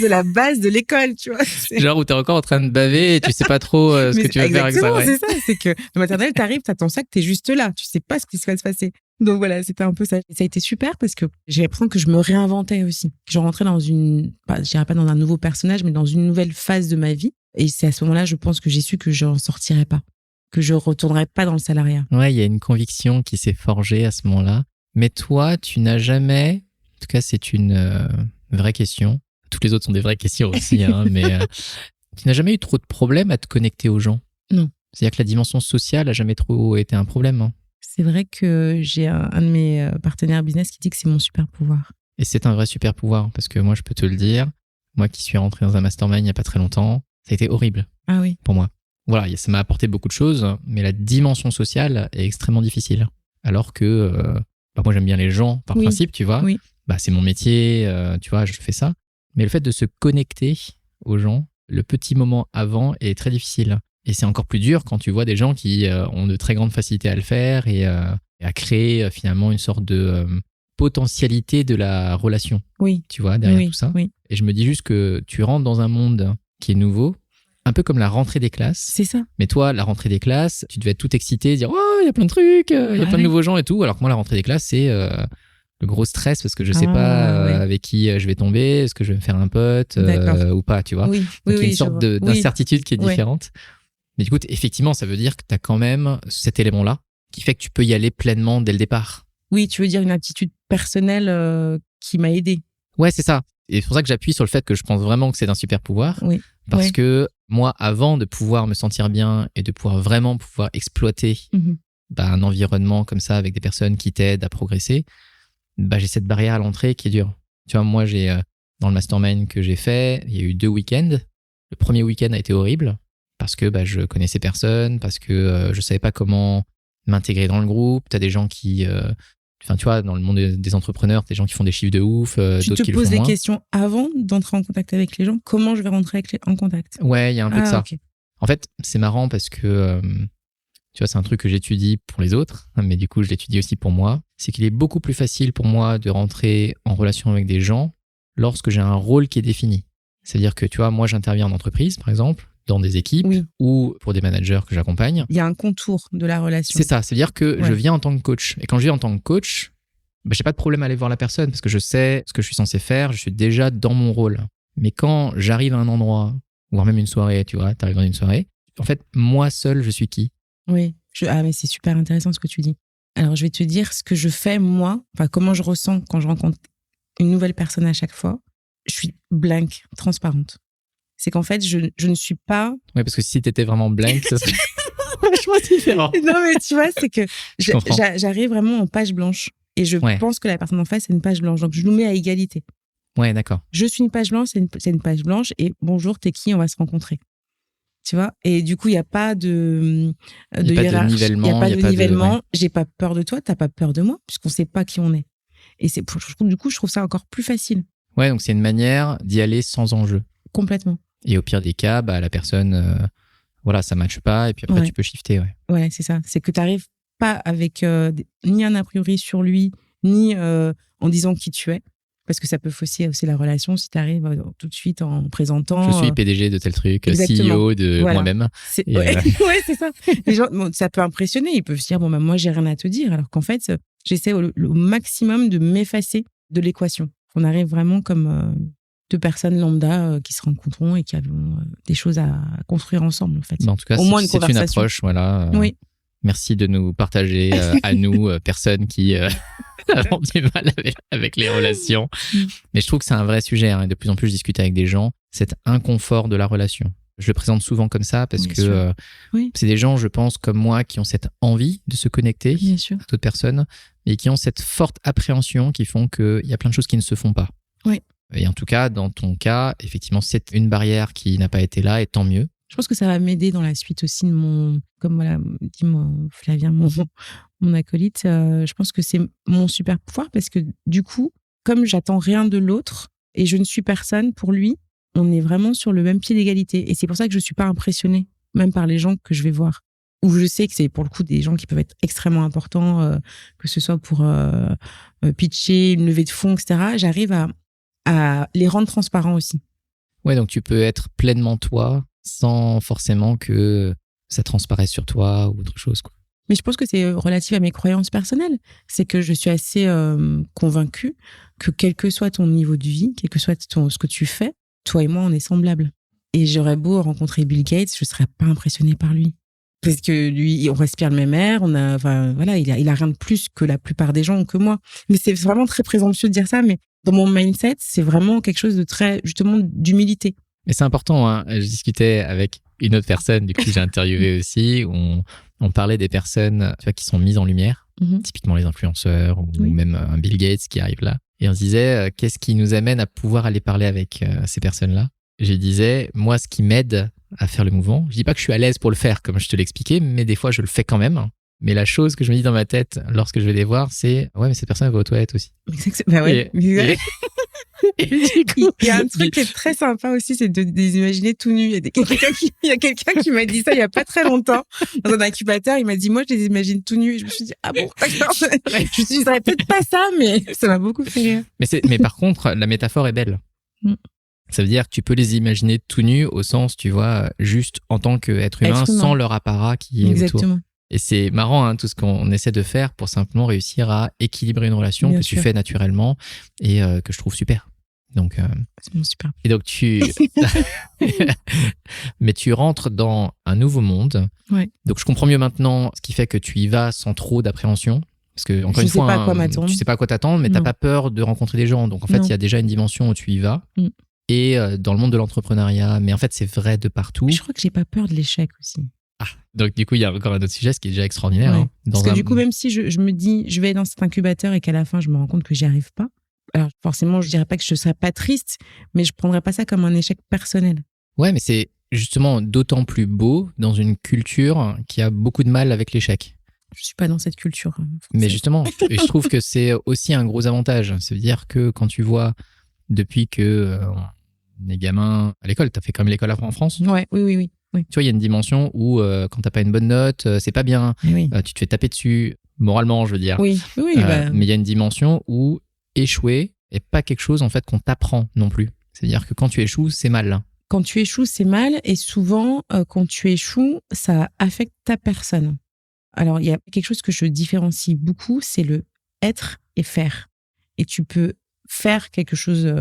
la base de l'école, tu vois. Genre où t'es encore en train de baver et tu sais pas trop ce que tu vas faire avec ça. Ouais. C'est ça, c'est que la maternelle, t'arrives, t'as ton sac, t'es juste là, tu sais pas ce qui va se passer. Donc voilà, c'était un peu ça. Et ça a été super parce que j'ai l'impression que je me réinventais aussi. Je rentrais dans je dirais pas dans un nouveau personnage, mais dans une nouvelle phase de ma vie. Et c'est à ce moment-là, je pense que j'ai su que je n'en sortirais pas, que je retournerais pas dans le salariat. Ouais, il y a une conviction qui s'est forgée à ce moment-là. Mais toi, tu n'as jamais, en tout cas, c'est une vraie question. Toutes les autres sont des vraies questions aussi, hein, mais tu n'as jamais eu trop de problèmes à te connecter aux gens. Non. C'est-à-dire que la dimension sociale a jamais trop été un problème. Hein. C'est vrai que j'ai un de mes partenaires business qui dit que c'est mon super pouvoir. Et c'est un vrai super pouvoir, parce que moi, je peux te le dire, moi qui suis rentré dans un mastermind il n'y a pas très longtemps, ça a été horrible pour moi. Voilà, ça m'a apporté beaucoup de choses, mais la dimension sociale est extrêmement difficile. Alors que moi, j'aime bien les gens par principe, tu vois. Oui. C'est mon métier, tu vois, je fais ça. Mais le fait de se connecter aux gens, le petit moment avant est très difficile. Et c'est encore plus dur quand tu vois des gens qui ont de très grandes facilités à le faire et à créer finalement une sorte de potentialité de la relation. Oui. Tu vois, derrière tout ça. Oui. Et je me dis juste que tu rentres dans un monde qui est nouveau, un peu comme la rentrée des classes. C'est ça. Mais toi, la rentrée des classes, tu devais être tout excité, dire « Oh, il y a plein de trucs, il y a plein de nouveaux gens et tout. » Alors que moi, la rentrée des classes, c'est le gros stress parce que je sais pas avec qui je vais tomber, est-ce que je vais me faire un pote ou pas, tu vois. Oui. Donc, il y a une sorte d'incertitude qui est différente. Mais du coup, effectivement, ça veut dire que tu as quand même cet élément-là qui fait que tu peux y aller pleinement dès le départ. Oui, tu veux dire une aptitude personnelle qui m'a aidée. Ouais, c'est ça. Et c'est pour ça que j'appuie sur le fait que je pense vraiment que c'est un super pouvoir. Oui. Parce que moi, avant de pouvoir me sentir bien et de pouvoir exploiter un environnement comme ça avec des personnes qui t'aident à progresser, j'ai cette barrière à l'entrée qui est dure. Tu vois, moi, dans le mastermind que j'ai fait, il y a eu 2 week-ends. Le premier week-end a été horrible parce que je connaissais personne, parce que je savais pas comment m'intégrer dans le groupe. T'as des gens qui... tu vois, dans le monde des entrepreneurs, des gens qui font des chiffres de ouf, d'autres qui le font moins. Tu te poses des questions avant d'entrer en contact avec les gens. Comment je vais rentrer en contact ? Ouais, il y a un peu de ça. Okay. En fait, c'est marrant parce que, tu vois, c'est un truc que j'étudie pour les autres, mais du coup, je l'étudie aussi pour moi. C'est qu'il est beaucoup plus facile pour moi de rentrer en relation avec des gens lorsque j'ai un rôle qui est défini. C'est-à-dire que, tu vois, moi, j'interviens en entreprise, par exemple, dans des équipes ou pour des managers que j'accompagne. Il y a un contour de la relation. C'est ça, c'est-à-dire que je viens en tant que coach. Et quand je viens en tant que coach, j'ai pas de problème à aller voir la personne parce que je sais ce que je suis censé faire, je suis déjà dans mon rôle. Mais quand j'arrive à un endroit, voire même une soirée, tu vois, t'arrives dans une soirée, en fait, moi seul, je suis qui ? Oui, mais c'est super intéressant ce que tu dis. Alors, je vais te dire ce que je fais, moi, comment je ressens quand je rencontre une nouvelle personne à chaque fois. Je suis blank, transparente. C'est qu'en fait, je ne suis pas... Oui, parce que si t'étais vraiment blank, ça serait vachement différent. Non, mais tu vois, c'est que j'arrive vraiment en page blanche. Et je pense que la personne en face, c'est une page blanche. Donc, je nous mets à égalité. Ouais, d'accord. Je suis une page blanche, c'est une page blanche. Et bonjour, t'es qui ? On va se rencontrer. Tu vois ? Et du coup, il n'y a pas de hiérarchie. Il n'y a pas de nivellement. J'ai pas peur de toi, t'as pas peur de moi, puisqu'on ne sait pas qui on est. Et du coup, je trouve ça encore plus facile. Ouais, donc c'est une manière d'y aller sans enjeu. Complètement. Et au pire des cas, la personne, ça ne matche pas. Et puis après, tu peux shifter. Ouais, c'est ça. C'est que tu n'arrives pas avec ni un a priori sur lui, ni en disant qui tu es. Parce que ça peut fausser aussi la relation si tu arrives tout de suite en présentant. Je suis PDG de tel truc, CEO de moi-même. Ouais, c'est ça. Les gens, ça peut impressionner. Ils peuvent se dire, moi, j'ai rien à te dire. Alors qu'en fait, j'essaie au maximum de m'effacer de l'équation. On arrive vraiment comme 2 personnes lambda qui se rencontreront et qui ont des choses à construire ensemble, en fait. En tout cas, c'est une approche, voilà. Oui. Merci de nous partager à nous, personnes qui avons du mal avec les relations. Mais je trouve que c'est un vrai sujet. Et de plus en plus, je discute avec des gens. Cet inconfort de la relation. Je le présente souvent comme ça parce que c'est des gens, je pense, comme moi, qui ont cette envie de se connecter à d'autres personnes et qui ont cette forte appréhension qui font qu'il y a plein de choses qui ne se font pas. Oui. Et en tout cas, dans ton cas, effectivement, c'est une barrière qui n'a pas été là et tant mieux. Je pense que ça va m'aider dans la suite aussi de comme dit Flavien, mon acolyte. Je pense que c'est mon super pouvoir parce que du coup, comme j'attends rien de l'autre et je ne suis personne pour lui, on est vraiment sur le même pied d'égalité. Et c'est pour ça que je suis pas impressionnée, même par les gens que je vais voir. où je sais que c'est pour le coup des gens qui peuvent être extrêmement importants, que ce soit pour pitcher, une levée de fonds, etc. J'arrive à les rendre transparents aussi. Ouais, donc tu peux être pleinement toi sans forcément que ça transparaisse sur toi ou autre chose, quoi. Mais je pense que c'est relatif à mes croyances personnelles. C'est que je suis assez convaincue que quel que soit ton niveau de vie, quel que soit ce que tu fais, toi et moi, on est semblables. Et j'aurais beau rencontrer Bill Gates, je serais pas impressionnée par lui. Parce que lui, on respire le même air, il a rien de plus que la plupart des gens ou que moi. Mais c'est vraiment très présomptueux de dire ça, mais dans mon mindset, c'est vraiment quelque chose de très, justement, d'humilité. Mais c'est important, hein. Je discutais avec une autre personne, du coup, j'ai interviewé aussi, où on parlait des personnes, tu vois, qui sont mises en lumière, typiquement les influenceurs ou même un Bill Gates qui arrive là. Et on se disait, qu'est-ce qui nous amène à pouvoir aller parler avec ces personnes-là? Je disais, moi, ce qui m'aide à faire le mouvement, je dis pas que je suis à l'aise pour le faire, comme je te l'expliquais, mais des fois, je le fais quand même. Mais la chose que je me dis dans ma tête lorsque je vais les voir, c'est, ouais, mais cette personne, elle va aux toilettes aussi. Bah ouais. Il y a un truc qui est très sympa aussi, c'est de les imaginer tout nus. Il y a quelqu'un qui m'a dit ça il y a pas très longtemps. Dans un incubateur, il m'a dit, moi, je les imagine tout nus. Et je me suis dit, ah bon, d'accord. Je me dirais peut-être pas ça, mais ça m'a beaucoup fait rire. Mais par contre, la métaphore est belle. Ça veut dire que tu peux les imaginer tout nus au sens, tu vois, juste en tant qu'être humain, sans leur apparat qui est Exactement. autour. Et c'est marrant, hein, tout ce qu'on essaie de faire pour simplement réussir à équilibrer une relation que tu fais naturellement et que je trouve super. Donc, c'est bon, super. Et donc mais tu rentres dans un nouveau monde. Ouais. Donc je comprends mieux maintenant ce qui fait que tu y vas sans trop d'appréhension. Parce que, encore une fois, tu sais pas à quoi t'attendre, mais t'as pas peur de rencontrer des gens. Donc en fait, il y a déjà une dimension où tu y vas. Et dans le monde de l'entrepreneuriat, mais en fait, c'est vrai de partout. Je crois que j'ai pas peur de l'échec aussi. Ah, donc du coup, il y a encore un autre sujet, ce qui est déjà extraordinaire. Ouais. Hein, parce que du coup, même si je me dis, je vais dans cet incubateur et qu'à la fin, je me rends compte que j'y arrive pas, alors forcément, je dirais pas que je serais pas triste, mais je prendrais pas ça comme un échec personnel. Ouais, mais c'est justement d'autant plus beau dans une culture qui a beaucoup de mal avec l'échec. Je suis pas dans cette culture française. Mais justement, je trouve que c'est aussi un gros avantage. C'est-à-dire que quand tu vois, depuis que on est gamin à l'école, t'as fait quand même l'école en France. Ouais, oui. Tu vois, il y a une dimension où quand t'as pas une bonne note, c'est pas bien. Oui. Tu te fais taper dessus, moralement, je veux dire. Oui. Mais il y a une dimension où échouer est pas quelque chose en fait qu'on t'apprend non plus. C'est-à-dire que quand tu échoues, c'est mal. Quand tu échoues, c'est mal, et souvent, quand tu échoues, ça affecte ta personne. Alors, il y a quelque chose que je différencie beaucoup, c'est le être et faire. Et tu peux faire quelque chose,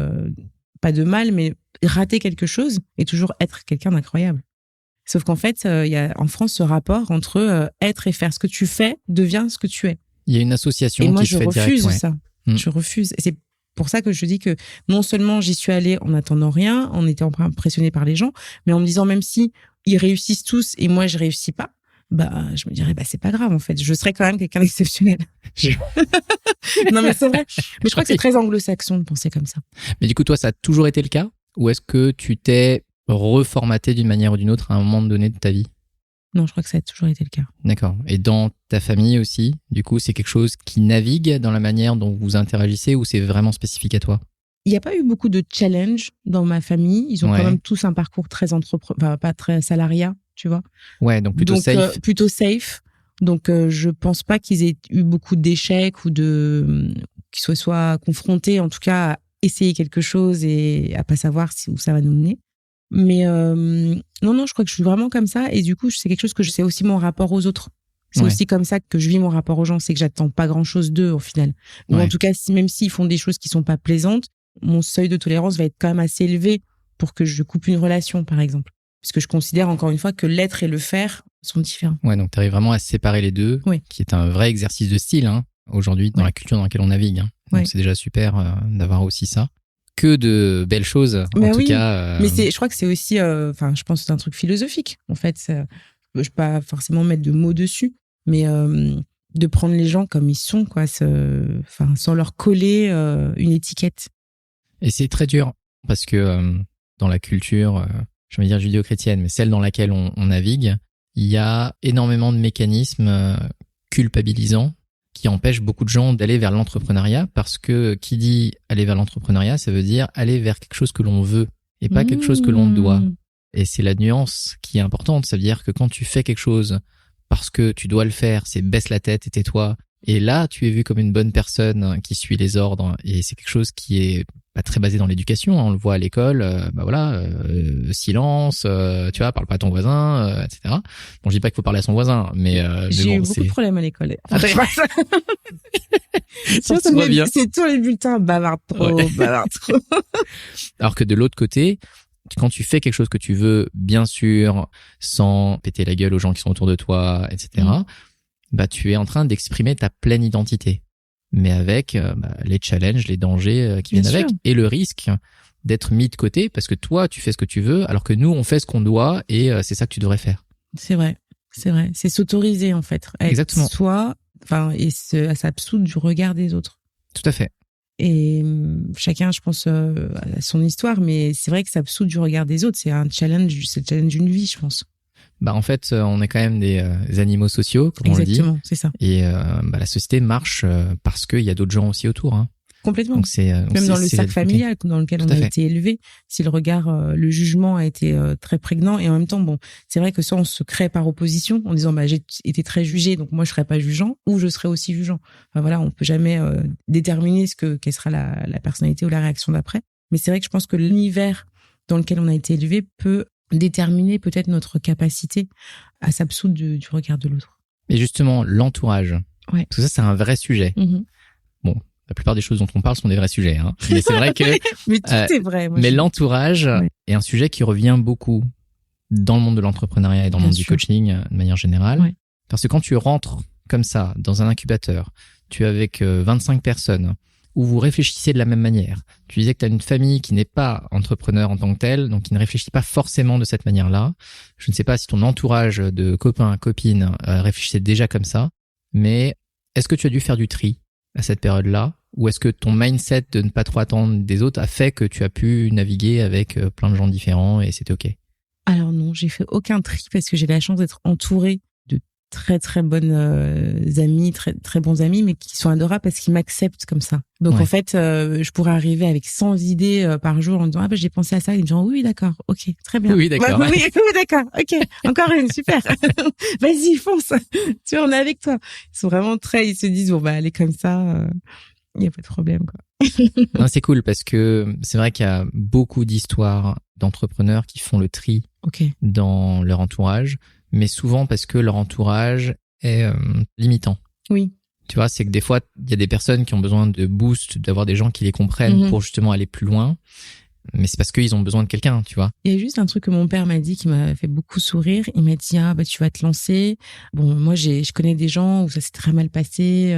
pas de mal, mais rater quelque chose et toujours être quelqu'un d'incroyable. Sauf qu'en fait, il y a en France ce rapport entre être et faire. Ce que tu fais devient ce que tu es. Il y a une association et moi, qui se fait direct. Je refuse ça. Je refuse. Et c'est pour ça que je dis que non seulement j'y suis allée en n'attendant rien, en étant impressionnée par les gens, mais en me disant même si ils réussissent tous et moi je réussis pas, bah je me dirais c'est pas grave en fait, je serais quand même quelqu'un d'exceptionnel. Non mais c'est vrai. Mais je crois que c'est très anglo-saxon de penser comme ça. Mais du coup toi ça a toujours été le cas, ou est-ce que tu t'es reformaté d'une manière ou d'une autre à un moment donné de ta vie? Non, je crois que ça a toujours été le cas. D'accord. Et dans ta famille aussi, du coup, c'est quelque chose qui navigue dans la manière dont vous interagissez, ou c'est vraiment spécifique à toi? Il n'y a pas eu beaucoup de challenge dans ma famille. Ils ont quand même tous un parcours très pas très salariat, tu vois. Ouais, donc plutôt safe. Plutôt safe. Donc, je pense pas qu'ils aient eu beaucoup d'échecs ou qu'ils soient confrontés, en tout cas, à essayer quelque chose et à pas savoir où ça va nous mener. Mais non, je crois que je suis vraiment comme ça. Et du coup, c'est quelque chose que je sais aussi mon rapport aux autres. C'est aussi comme ça que je vis mon rapport aux gens. C'est que j'attends pas grand-chose d'eux, au final. Ou en tout cas, même s'ils font des choses qui sont pas plaisantes, mon seuil de tolérance va être quand même assez élevé pour que je coupe une relation, par exemple. Parce que je considère, encore une fois, que l'être et le faire sont différents. Ouais, donc tu arrives vraiment à séparer les deux, qui est un vrai exercice de style, hein, aujourd'hui, dans la culture dans laquelle on navigue. Hein. Donc c'est déjà super d'avoir aussi ça. Que de belles choses, en tout cas. Mais je crois que c'est aussi, je pense que c'est un truc philosophique. En fait, je ne vais pas forcément mettre de mots dessus, mais de prendre les gens comme ils sont, quoi, sans leur coller une étiquette. Et c'est très dur, parce que dans la culture, je vais dire judéo-chrétienne, mais celle dans laquelle on navigue, il y a énormément de mécanismes culpabilisants qui empêche beaucoup de gens d'aller vers l'entrepreneuriat, parce que qui dit aller vers l'entrepreneuriat, ça veut dire aller vers quelque chose que l'on veut et pas quelque chose que l'on doit. Et c'est la nuance qui est importante. Ça veut dire que quand tu fais quelque chose parce que tu dois le faire, c'est baisse la tête et tais-toi. Et là, tu es vu comme une bonne personne qui suit les ordres, et c'est quelque chose qui est pas très basé dans l'éducation. On le voit à l'école, silence, tu vois, parle pas à ton voisin, etc. Bon, je dis pas qu'il faut parler à son voisin, mais j'ai eu beaucoup de problèmes à l'école. C'est tous les bulletins bavard trop. Alors que de l'autre côté, quand tu fais quelque chose que tu veux, bien sûr, sans péter la gueule aux gens qui sont autour de toi, etc., bah, tu es en train d'exprimer ta pleine identité. Mais avec les challenges, les dangers qui viennent avec, et le risque d'être mis de côté parce que toi, tu fais ce que tu veux, alors que nous, on fait ce qu'on doit, et c'est ça que tu devrais faire. C'est vrai. C'est s'autoriser, en fait. Exactement. Et à s'absoudre du regard des autres. Tout à fait. Et chacun, je pense, a son histoire, mais c'est vrai que ça absout du regard des autres. C'est le challenge d'une vie, je pense. Bah en fait, on est quand même des animaux sociaux, comme on le dit. Exactement, c'est ça. Et la société marche parce qu'il y a d'autres gens aussi autour. Hein. Complètement. Donc même dans le cercle familial dans lequel on a été élevé, si le regard, le jugement a été très prégnant, et en même temps, bon, c'est vrai que soit on se crée par opposition en disant j'ai été très jugé, donc moi je serai pas jugeant, ou je serai aussi jugeant. Enfin voilà, on peut jamais déterminer quelle sera la personnalité ou la réaction d'après. Mais c'est vrai que je pense que l'univers dans lequel on a été élevé peut déterminer peut-être notre capacité à s'absoudre du regard de l'autre. Et justement, l'entourage. Ouais. Tout ça, c'est un vrai sujet. Bon, la plupart des choses dont on parle sont des vrais sujets, hein. Mais c'est vrai que mais tout est vrai. Mais l'entourage est un sujet qui revient beaucoup dans le monde de l'entrepreneuriat et dans le monde du coaching de manière générale. Ouais. Parce que quand tu rentres comme ça dans un incubateur, tu es avec 25 personnes où vous réfléchissez de la même manière. Tu disais que tu as une famille qui n'est pas entrepreneur en tant que telle, donc qui ne réfléchit pas forcément de cette manière-là. Je ne sais pas si ton entourage de copains, copines réfléchissait déjà comme ça, mais est-ce que tu as dû faire du tri à cette période-là, ou est-ce que ton mindset de ne pas trop attendre des autres a fait que tu as pu naviguer avec plein de gens différents et c'était OK? Alors non, j'ai fait aucun tri parce que j'ai la chance d'être entourée de très très bonnes amies, très très bons amis, mais qui sont adorables parce qu'ils m'acceptent comme ça. Donc en fait, je pourrais arriver avec 100 idées par jour en disant j'ai pensé à ça, et ils me disent oui d'accord, ok, très bien. Oui d'accord. Oui d'accord, ok, encore une, super. Vas-y fonce, tu vois, on est avec toi. Ils sont vraiment ils se disent allez comme ça, il y a pas de problème quoi. Non, c'est cool parce que c'est vrai qu'il y a beaucoup d'histoires d'entrepreneurs qui font le tri dans leur entourage, mais souvent parce que leur entourage est limitant. Oui. Tu vois, c'est que des fois, il y a des personnes qui ont besoin de boost, d'avoir des gens qui les comprennent pour justement aller plus loin. Mais c'est parce qu'ils ont besoin de quelqu'un, tu vois. Il y a juste un truc que mon père m'a dit qui m'a fait beaucoup sourire. Il m'a dit, tu vas te lancer. Bon, moi, je connais des gens où ça s'est très mal passé,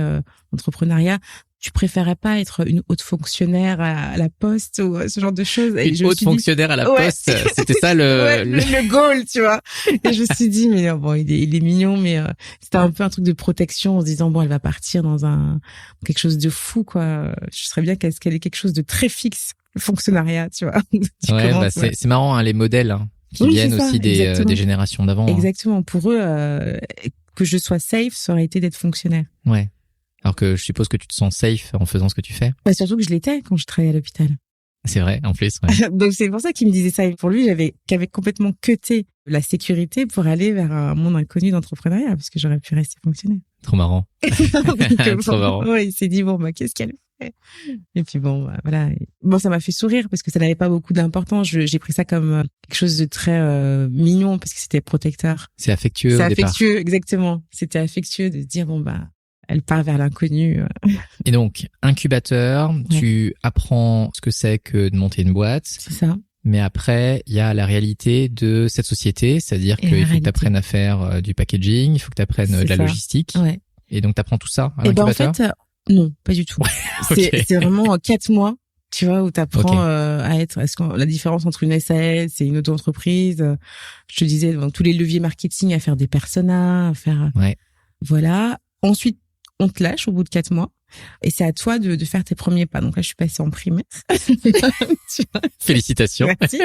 entrepreneuriat. Tu préférais pas être une haute fonctionnaire à la poste ou ce genre de choses? Et une haute fonctionnaire à la poste, c'était ça le goal, tu vois. Et je me suis dit, mais bon, il est mignon, mais c'était un peu un truc de protection en se disant, bon, elle va partir dans quelque chose de fou, quoi. Je serais bien qu'elle ait quelque chose de très fixe, le fonctionnariat, tu vois. C'est marrant, hein, les modèles qui viennent aussi des générations d'avant. Exactement. Pour eux, que je sois safe, ça aurait été d'être fonctionnaire. Ouais. Alors que je suppose que tu te sens safe en faisant ce que tu fais. Surtout que je l'étais quand je travaillais à l'hôpital. C'est vrai, en plus. Ouais. Donc c'est pour ça qu'il me disait ça. Et pour lui, qu'avait complètement cuté la sécurité pour aller vers un monde inconnu d'entrepreneuriat, parce que j'aurais pu rester fonctionnaire. Trop marrant. Trop marrant. Ouais, il s'est dit qu'est-ce qu'elle fait? Et puis voilà. Bon, ça m'a fait sourire parce que ça n'avait pas beaucoup d'importance. J'ai pris ça comme quelque chose de très mignon parce que c'était protecteur. C'est affectueux. C'est affectueux, exactement. C'était affectueux de se dire elle part vers l'inconnu. Et donc, incubateur, tu apprends ce que c'est que de monter une boîte. C'est ça. Mais après, il y a la réalité de cette société, c'est-à-dire qu'il faut que tu apprennes à faire du packaging, il faut que tu apprennes de la logistique. Ouais. Et donc, tu apprends tout ça à l'incubateur? En fait, non, pas du tout. C'est vraiment 4 mois, tu vois, où tu apprends à être... Est-ce que la différence entre une SAS et une auto-entreprise, je te disais, donc, tous les leviers marketing, à faire des personas, à faire... Voilà. Ensuite, on te lâche au bout de 4 mois. Et c'est à toi de faire tes premiers pas. Donc là, je suis passée en primaire. Félicitations. Merci.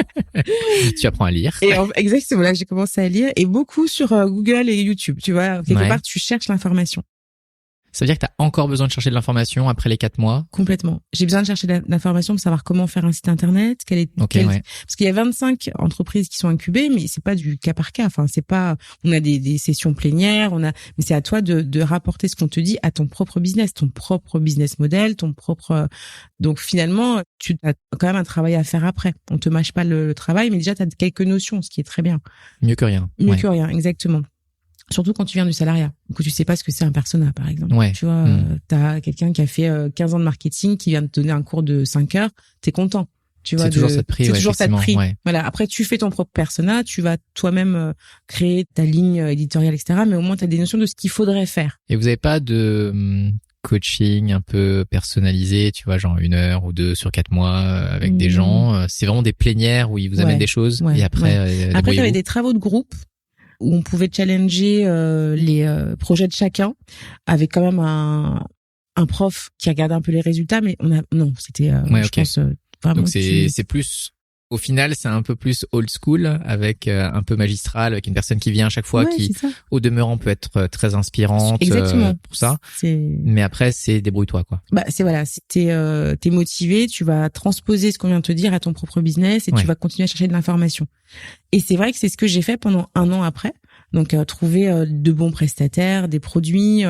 Tu apprends à lire. Et exactement, là, j'ai commencé à lire. Et beaucoup sur Google et YouTube. Tu vois, quelque part, tu cherches l'information. Ça veut dire que tu as encore besoin de chercher de l'information après les 4 mois? Complètement. J'ai besoin de chercher de l'information pour savoir comment faire un site internet, parce qu'il y a 25 entreprises qui sont incubées, mais c'est pas du cas par cas. Enfin, c'est pas, on a des sessions plénières, mais c'est à toi de rapporter ce qu'on te dit à ton propre business model, donc finalement, tu as quand même un travail à faire après. On te mâche pas le travail, mais déjà tu as quelques notions, ce qui est très bien. Mieux que rien. Mieux que rien, exactement. Surtout quand tu viens du salariat, que tu sais pas ce que c'est un persona, par exemple. Ouais. Tu vois, t'as quelqu'un qui a fait 15 ans de marketing, qui vient te donner un cours de 5 heures, t'es content. Tu vois, c'est toujours ça de prix. C'est toujours ça de prix. Ouais. Voilà. Après, tu fais ton propre persona, tu vas toi-même créer ta ligne éditoriale, etc. Mais au moins, t'as des notions de ce qu'il faudrait faire. Et vous avez pas de coaching un peu personnalisé, tu vois, genre 1 heure ou 2 sur 4 mois avec des gens? C'est vraiment des plénières où ils vous amènent des choses et après, après, t'avais des travaux de groupe où on pouvait challenger les projets de chacun avec quand même un prof qui regardait un peu les résultats, mais c'était je pense vraiment. Donc c'est plus, au final c'est un peu plus old school avec un peu magistral, avec une personne qui vient à chaque fois, qui au demeurant peut être très inspirante. Exactement. Pour ça. Mais après c'est débrouille-toi quoi. Si t'es motivé, tu vas transposer ce qu'on vient de te dire à ton propre business et tu vas continuer à chercher de l'information. Et c'est vrai que c'est ce que j'ai fait pendant 1 an après. Donc trouver de bons prestataires, des produits,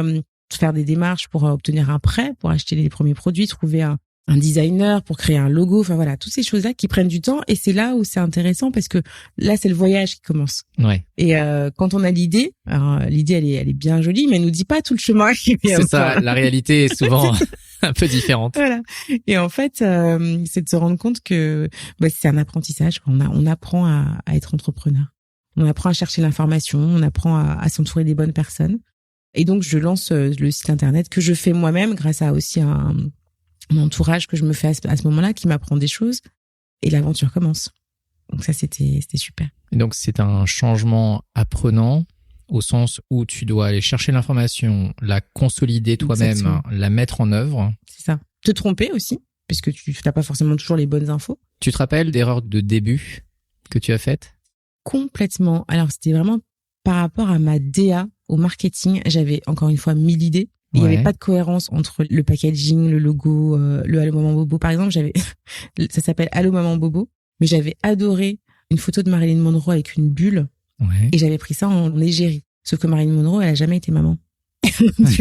faire des démarches pour obtenir un prêt, pour acheter les premiers produits, trouver un designer pour créer un logo, enfin voilà, toutes ces choses-là qui prennent du temps. Et c'est là où c'est intéressant parce que là c'est le voyage qui commence. Ouais. Et quand on a l'idée, alors l'idée elle est bien jolie, mais elle nous dit pas tout le chemin. C'est ça, la réalité est souvent un peu différente. Voilà. Et en fait, c'est de se rendre compte que c'est un apprentissage. On apprend à être entrepreneur. On apprend à chercher l'information, on apprend à s'entourer des bonnes personnes. Et donc, je lance le site internet que je fais moi-même grâce à aussi un entourage que je me fais à ce moment-là qui m'apprend des choses. Et l'aventure commence. Donc ça, c'était super. Et donc, c'est un changement apprenant au sens où tu dois aller chercher l'information, la consolider toi-même, Exactement. la mettre en œuvre. C'est ça. Te tromper aussi, puisque tu n'as pas forcément toujours les bonnes infos. Tu te rappelles d'erreurs de début que tu as faites? Complètement. Alors, c'était vraiment par rapport à ma DA au marketing. J'avais encore une fois 1000 idées. Il n'y avait pas de cohérence entre le packaging, le logo, le Allô Maman Bobo. Par exemple, ça s'appelle Allô Maman Bobo, mais j'avais adoré une photo de Marilyn Monroe avec une bulle. Ouais. Et j'avais pris ça en égérie. Sauf que Marilyn Monroe, elle a jamais été maman. Il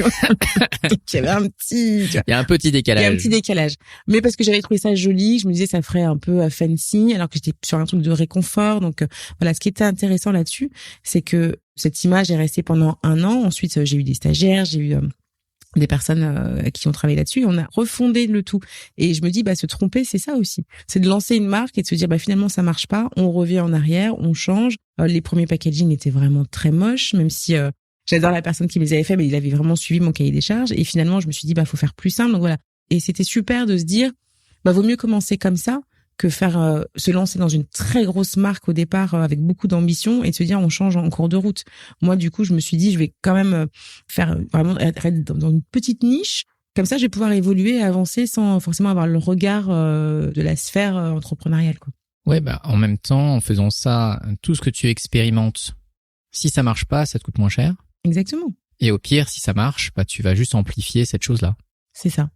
y avait un petit décalage. Mais parce que j'avais trouvé ça joli, je me disais ça ferait un peu fancy, alors que j'étais sur un truc de réconfort. Donc voilà, ce qui était intéressant là-dessus, c'est que cette image est restée pendant 1 an. Ensuite, j'ai eu des stagiaires, j'ai eu des personnes qui ont travaillé là-dessus, et on a refondé le tout. Et je me dis, se tromper, c'est ça aussi. C'est de lancer une marque et de se dire, finalement, ça marche pas, on revient en arrière, on change. Les premiers packaging étaient vraiment très moches, même si j'adore la personne qui me les avait fait, mais il avait vraiment suivi mon cahier des charges. Et finalement, je me suis dit, faut faire plus simple. Donc voilà. Et c'était super de se dire, vaut mieux commencer comme ça que faire se lancer dans une très grosse marque au départ avec beaucoup d'ambition et de se dire on change en cours de route. Moi, du coup, je me suis dit, je vais quand même faire vraiment être dans une petite niche. Comme ça, je vais pouvoir évoluer et avancer sans forcément avoir le regard de la sphère entrepreneuriale, quoi. Ouais, en même temps, en faisant ça, tout ce que tu expérimentes, si ça marche pas, ça te coûte moins cher. Exactement. Et au pire, si ça marche, tu vas juste amplifier cette chose-là. C'est ça.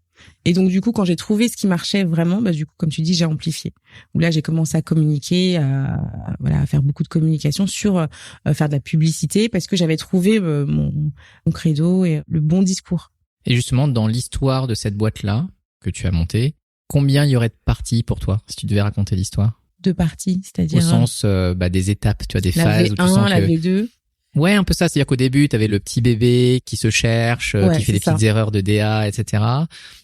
Et donc, du coup, quand j'ai trouvé ce qui marchait vraiment, du coup, comme tu dis, j'ai amplifié. Où là, j'ai commencé à communiquer, à faire beaucoup de communication sur faire de la publicité parce que j'avais trouvé mon credo et le bon discours. Et justement, dans l'histoire de cette boîte-là que tu as montée, combien il y aurait de parties pour toi, si tu devais raconter l'histoire? 2 parties, c'est-à-dire... Au sance des étapes, tu as des phases V1, où tu sens la que... V2... Ouais, un peu ça. C'est-à-dire qu'au début, tu avais le petit bébé qui se cherche, qui fait des petites erreurs de DA, etc.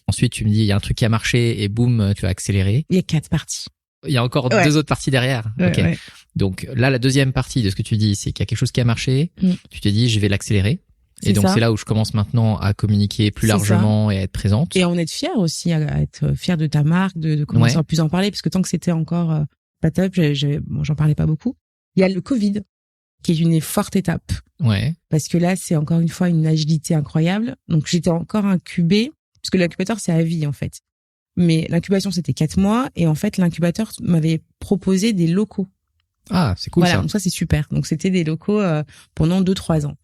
Ensuite, tu me dis, il y a un truc qui a marché et boum, tu as accéléré. Il y a 4 parties. Il y a encore 2 autres parties derrière. Ouais, ok. Ouais. Donc là, la deuxième partie de ce que tu dis, c'est qu'il y a quelque chose qui a marché. Tu t'es dit, je vais l'accélérer. Et donc, c'est là où je commence maintenant à communiquer plus largement et à être présente. Et à en être fier aussi, à être fier de ta marque, de commencer à plus en parler, parce que tant que c'était encore pas top, j'en parlais pas beaucoup. Il y a le Covid, qui est une forte étape. Ouais. Parce que là, c'est encore une fois une agilité incroyable. Donc, j'étais encore incubée, parce que l'incubateur, c'est à vie, en fait. Mais l'incubation, c'était 4 mois, et en fait, l'incubateur m'avait proposé des locaux. Ah, c'est cool, voilà, ça. donc ça, c'est super. Donc, c'était des locaux pendant 2-3 ans.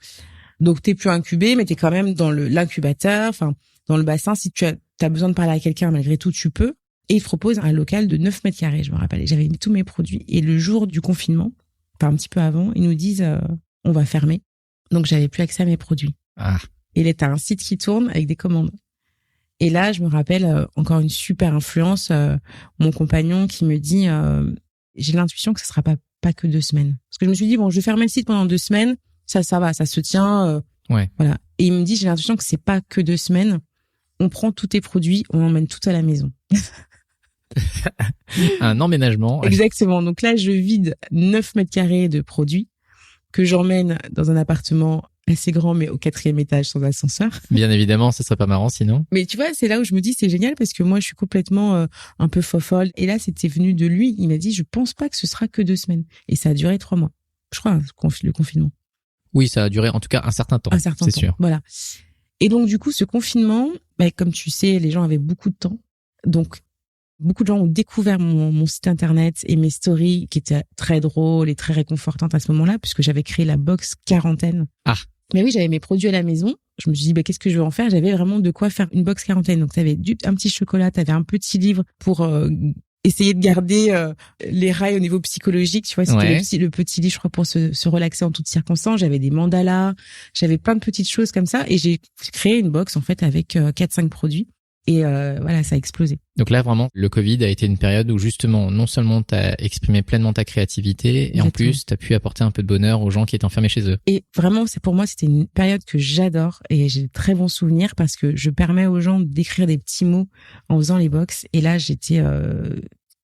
Donc t'es plus incubé, mais t'es quand même dans l'incubateur, enfin dans le bassin. Si tu as besoin de parler à quelqu'un, malgré tout, tu peux. Et ils proposent un local de 9 mètres carrés, je me rappelle. J'avais mis tous mes produits. Et le jour du confinement, enfin un petit peu avant, ils nous disent on va fermer. Donc j'avais plus accès à mes produits. Ah. Et t'as un site qui tourne avec des commandes. Et là, je me rappelle encore une super influence, mon compagnon qui me dit j'ai l'intuition que ce sera pas que 2 semaines. Parce que je me suis dit bon, je vais fermer le site pendant 2 semaines, ça va, ça se tient. Ouais. Voilà. Et il me dit j'ai l'intuition que c'est pas que 2 semaines. On prend tous tes produits, on emmène tout à la maison. Un emménagement. Exactement. Donc là, je vide 9 mètres carrés de produits que j'emmène dans un appartement assez grand, mais au 4e étage sans ascenseur. Bien évidemment, ce serait pas marrant sinon. Mais tu vois, c'est là où je me dis c'est génial parce que moi, je suis complètement un peu fofolle. Et là, c'était venu de lui. Il m'a dit, je pense pas que ce sera que 2 semaines. Et ça a duré 3 mois. Je crois, le confinement. Oui, ça a duré en tout cas un certain temps. C'est sûr. Voilà. Et donc, du coup, ce confinement, comme tu sais, les gens avaient beaucoup de temps. Donc, beaucoup de gens ont découvert mon site internet et mes stories qui étaient très drôles et très réconfortantes à ce moment-là, puisque j'avais créé la box quarantaine. Ah. Mais oui, j'avais mes produits à la maison. Je me suis dit, qu'est-ce que je vais en faire? J'avais vraiment de quoi faire une box quarantaine. Donc, t'avais un petit chocolat, t'avais un petit livre pour essayer de garder les rails au niveau psychologique. Tu vois, c'était le petit livre, je crois, pour se relaxer en toutes circonstances. J'avais des mandalas, j'avais plein de petites choses comme ça. Et j'ai créé une box, en fait, avec 4-5 produits. Et voilà, ça a explosé. Donc là, vraiment, le Covid a été une période où justement, non seulement tu as exprimé pleinement ta créativité, et en plus, tu as pu apporter un peu de bonheur aux gens qui étaient enfermés chez eux. Et vraiment, pour moi, c'était une période que j'adore et j'ai de très bons souvenirs parce que je permets aux gens d'écrire des petits mots en faisant les box. Et là, j'étais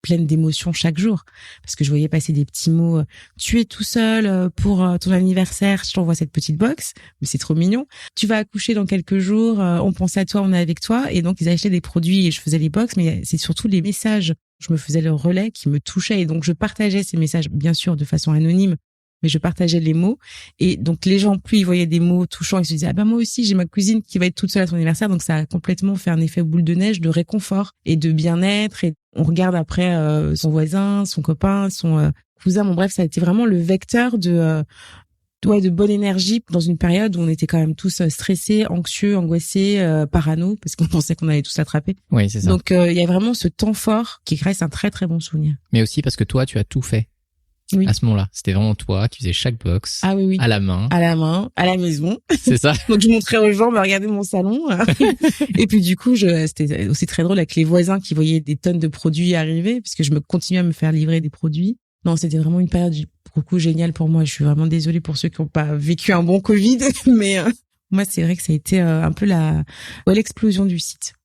pleine d'émotions chaque jour parce que je voyais passer des petits mots. Tu es tout seul pour ton anniversaire, je t'envoie cette petite box, mais c'est trop mignon. Tu vas accoucher dans quelques jours, on pense à toi, on est avec toi. Et donc ils achetaient des produits et je faisais les box, mais c'est surtout les messages. Je me faisais le relais qui me touchait et donc je partageais ces messages, bien sûr de façon anonyme, mais je partageais les mots. Et donc les gens, plus ils voyaient des mots touchants, ils se disaient moi aussi j'ai ma cousine qui va être toute seule à son anniversaire. Donc ça a complètement fait un effet boule de neige de réconfort et de bien-être. Et on regarde après son voisin, son copain, son cousin. Bon bref, ça a été vraiment le vecteur de bonne énergie dans une période où on était quand même tous stressés, anxieux, angoissés, parano, parce qu'on pensait qu'on allait tous l'attraper. Oui, c'est ça. Donc il y a vraiment ce temps fort qui reste un très très bon souvenir. Mais aussi parce que toi, tu as tout fait. Oui. À ce moment-là, c'était vraiment toi qui faisais chaque box. Ah oui. À la main, à la maison. C'est ça. Donc je montrais aux gens, regardez mon salon. Et puis du coup, c'était aussi très drôle avec les voisins qui voyaient des tonnes de produits arriver, puisque je continuais à me faire livrer des produits. Non, c'était vraiment une période beaucoup géniale pour moi. Je suis vraiment désolée pour ceux qui n'ont pas vécu un bon Covid, mais moi c'est vrai que ça a été un peu l'explosion du site.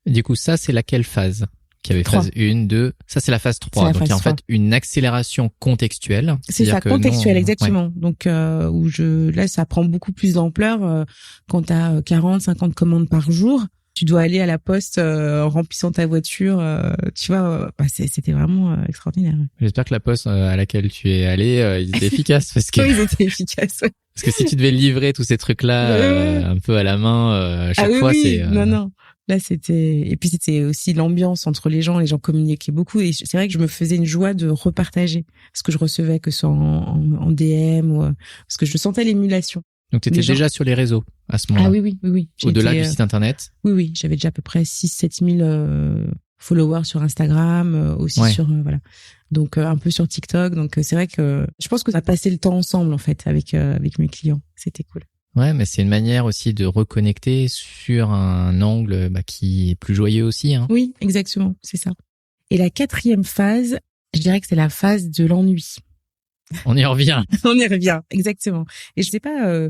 Du coup, ça c'est laquelle phase? Qui avait 3. phase 1, 2, ça c'est la phase 3. Donc il y a en fait une accélération contextuelle. C'est ça, contextuelle, exactement. Ouais. Donc là ça prend beaucoup plus d'ampleur quand tu as 40, 50 commandes par jour. Tu dois aller à la poste en remplissant ta voiture, tu vois, c'était vraiment extraordinaire. J'espère que la poste à laquelle tu es allé, ils étaient efficaces parce que oui, ils étaient efficaces. Ouais. Parce que si tu devais livrer tous ces trucs-là un peu à la main chaque fois, oui, c'est non. Là, c'était aussi l'ambiance entre les gens communiquaient beaucoup et c'est vrai que je me faisais une joie de repartager ce que je recevais, que ce soit en DM ou parce que je sentais l'émulation. Donc tu étais déjà sur les réseaux à ce moment-là. Ah oui. Au-delà du site internet. Oui, j'avais déjà à peu près 6-7 000 followers sur Instagram, aussi sur voilà. Donc un peu sur TikTok. Donc c'est vrai que je pense que ça a passé le temps ensemble en fait avec mes clients. C'était cool. Ouais, mais c'est une manière aussi de reconnecter sur un angle qui est plus joyeux aussi. Hein. Oui, exactement, c'est ça. Et la 4e phase, je dirais que c'est la phase de l'ennui. On y revient. On y revient, exactement. Et je sais pas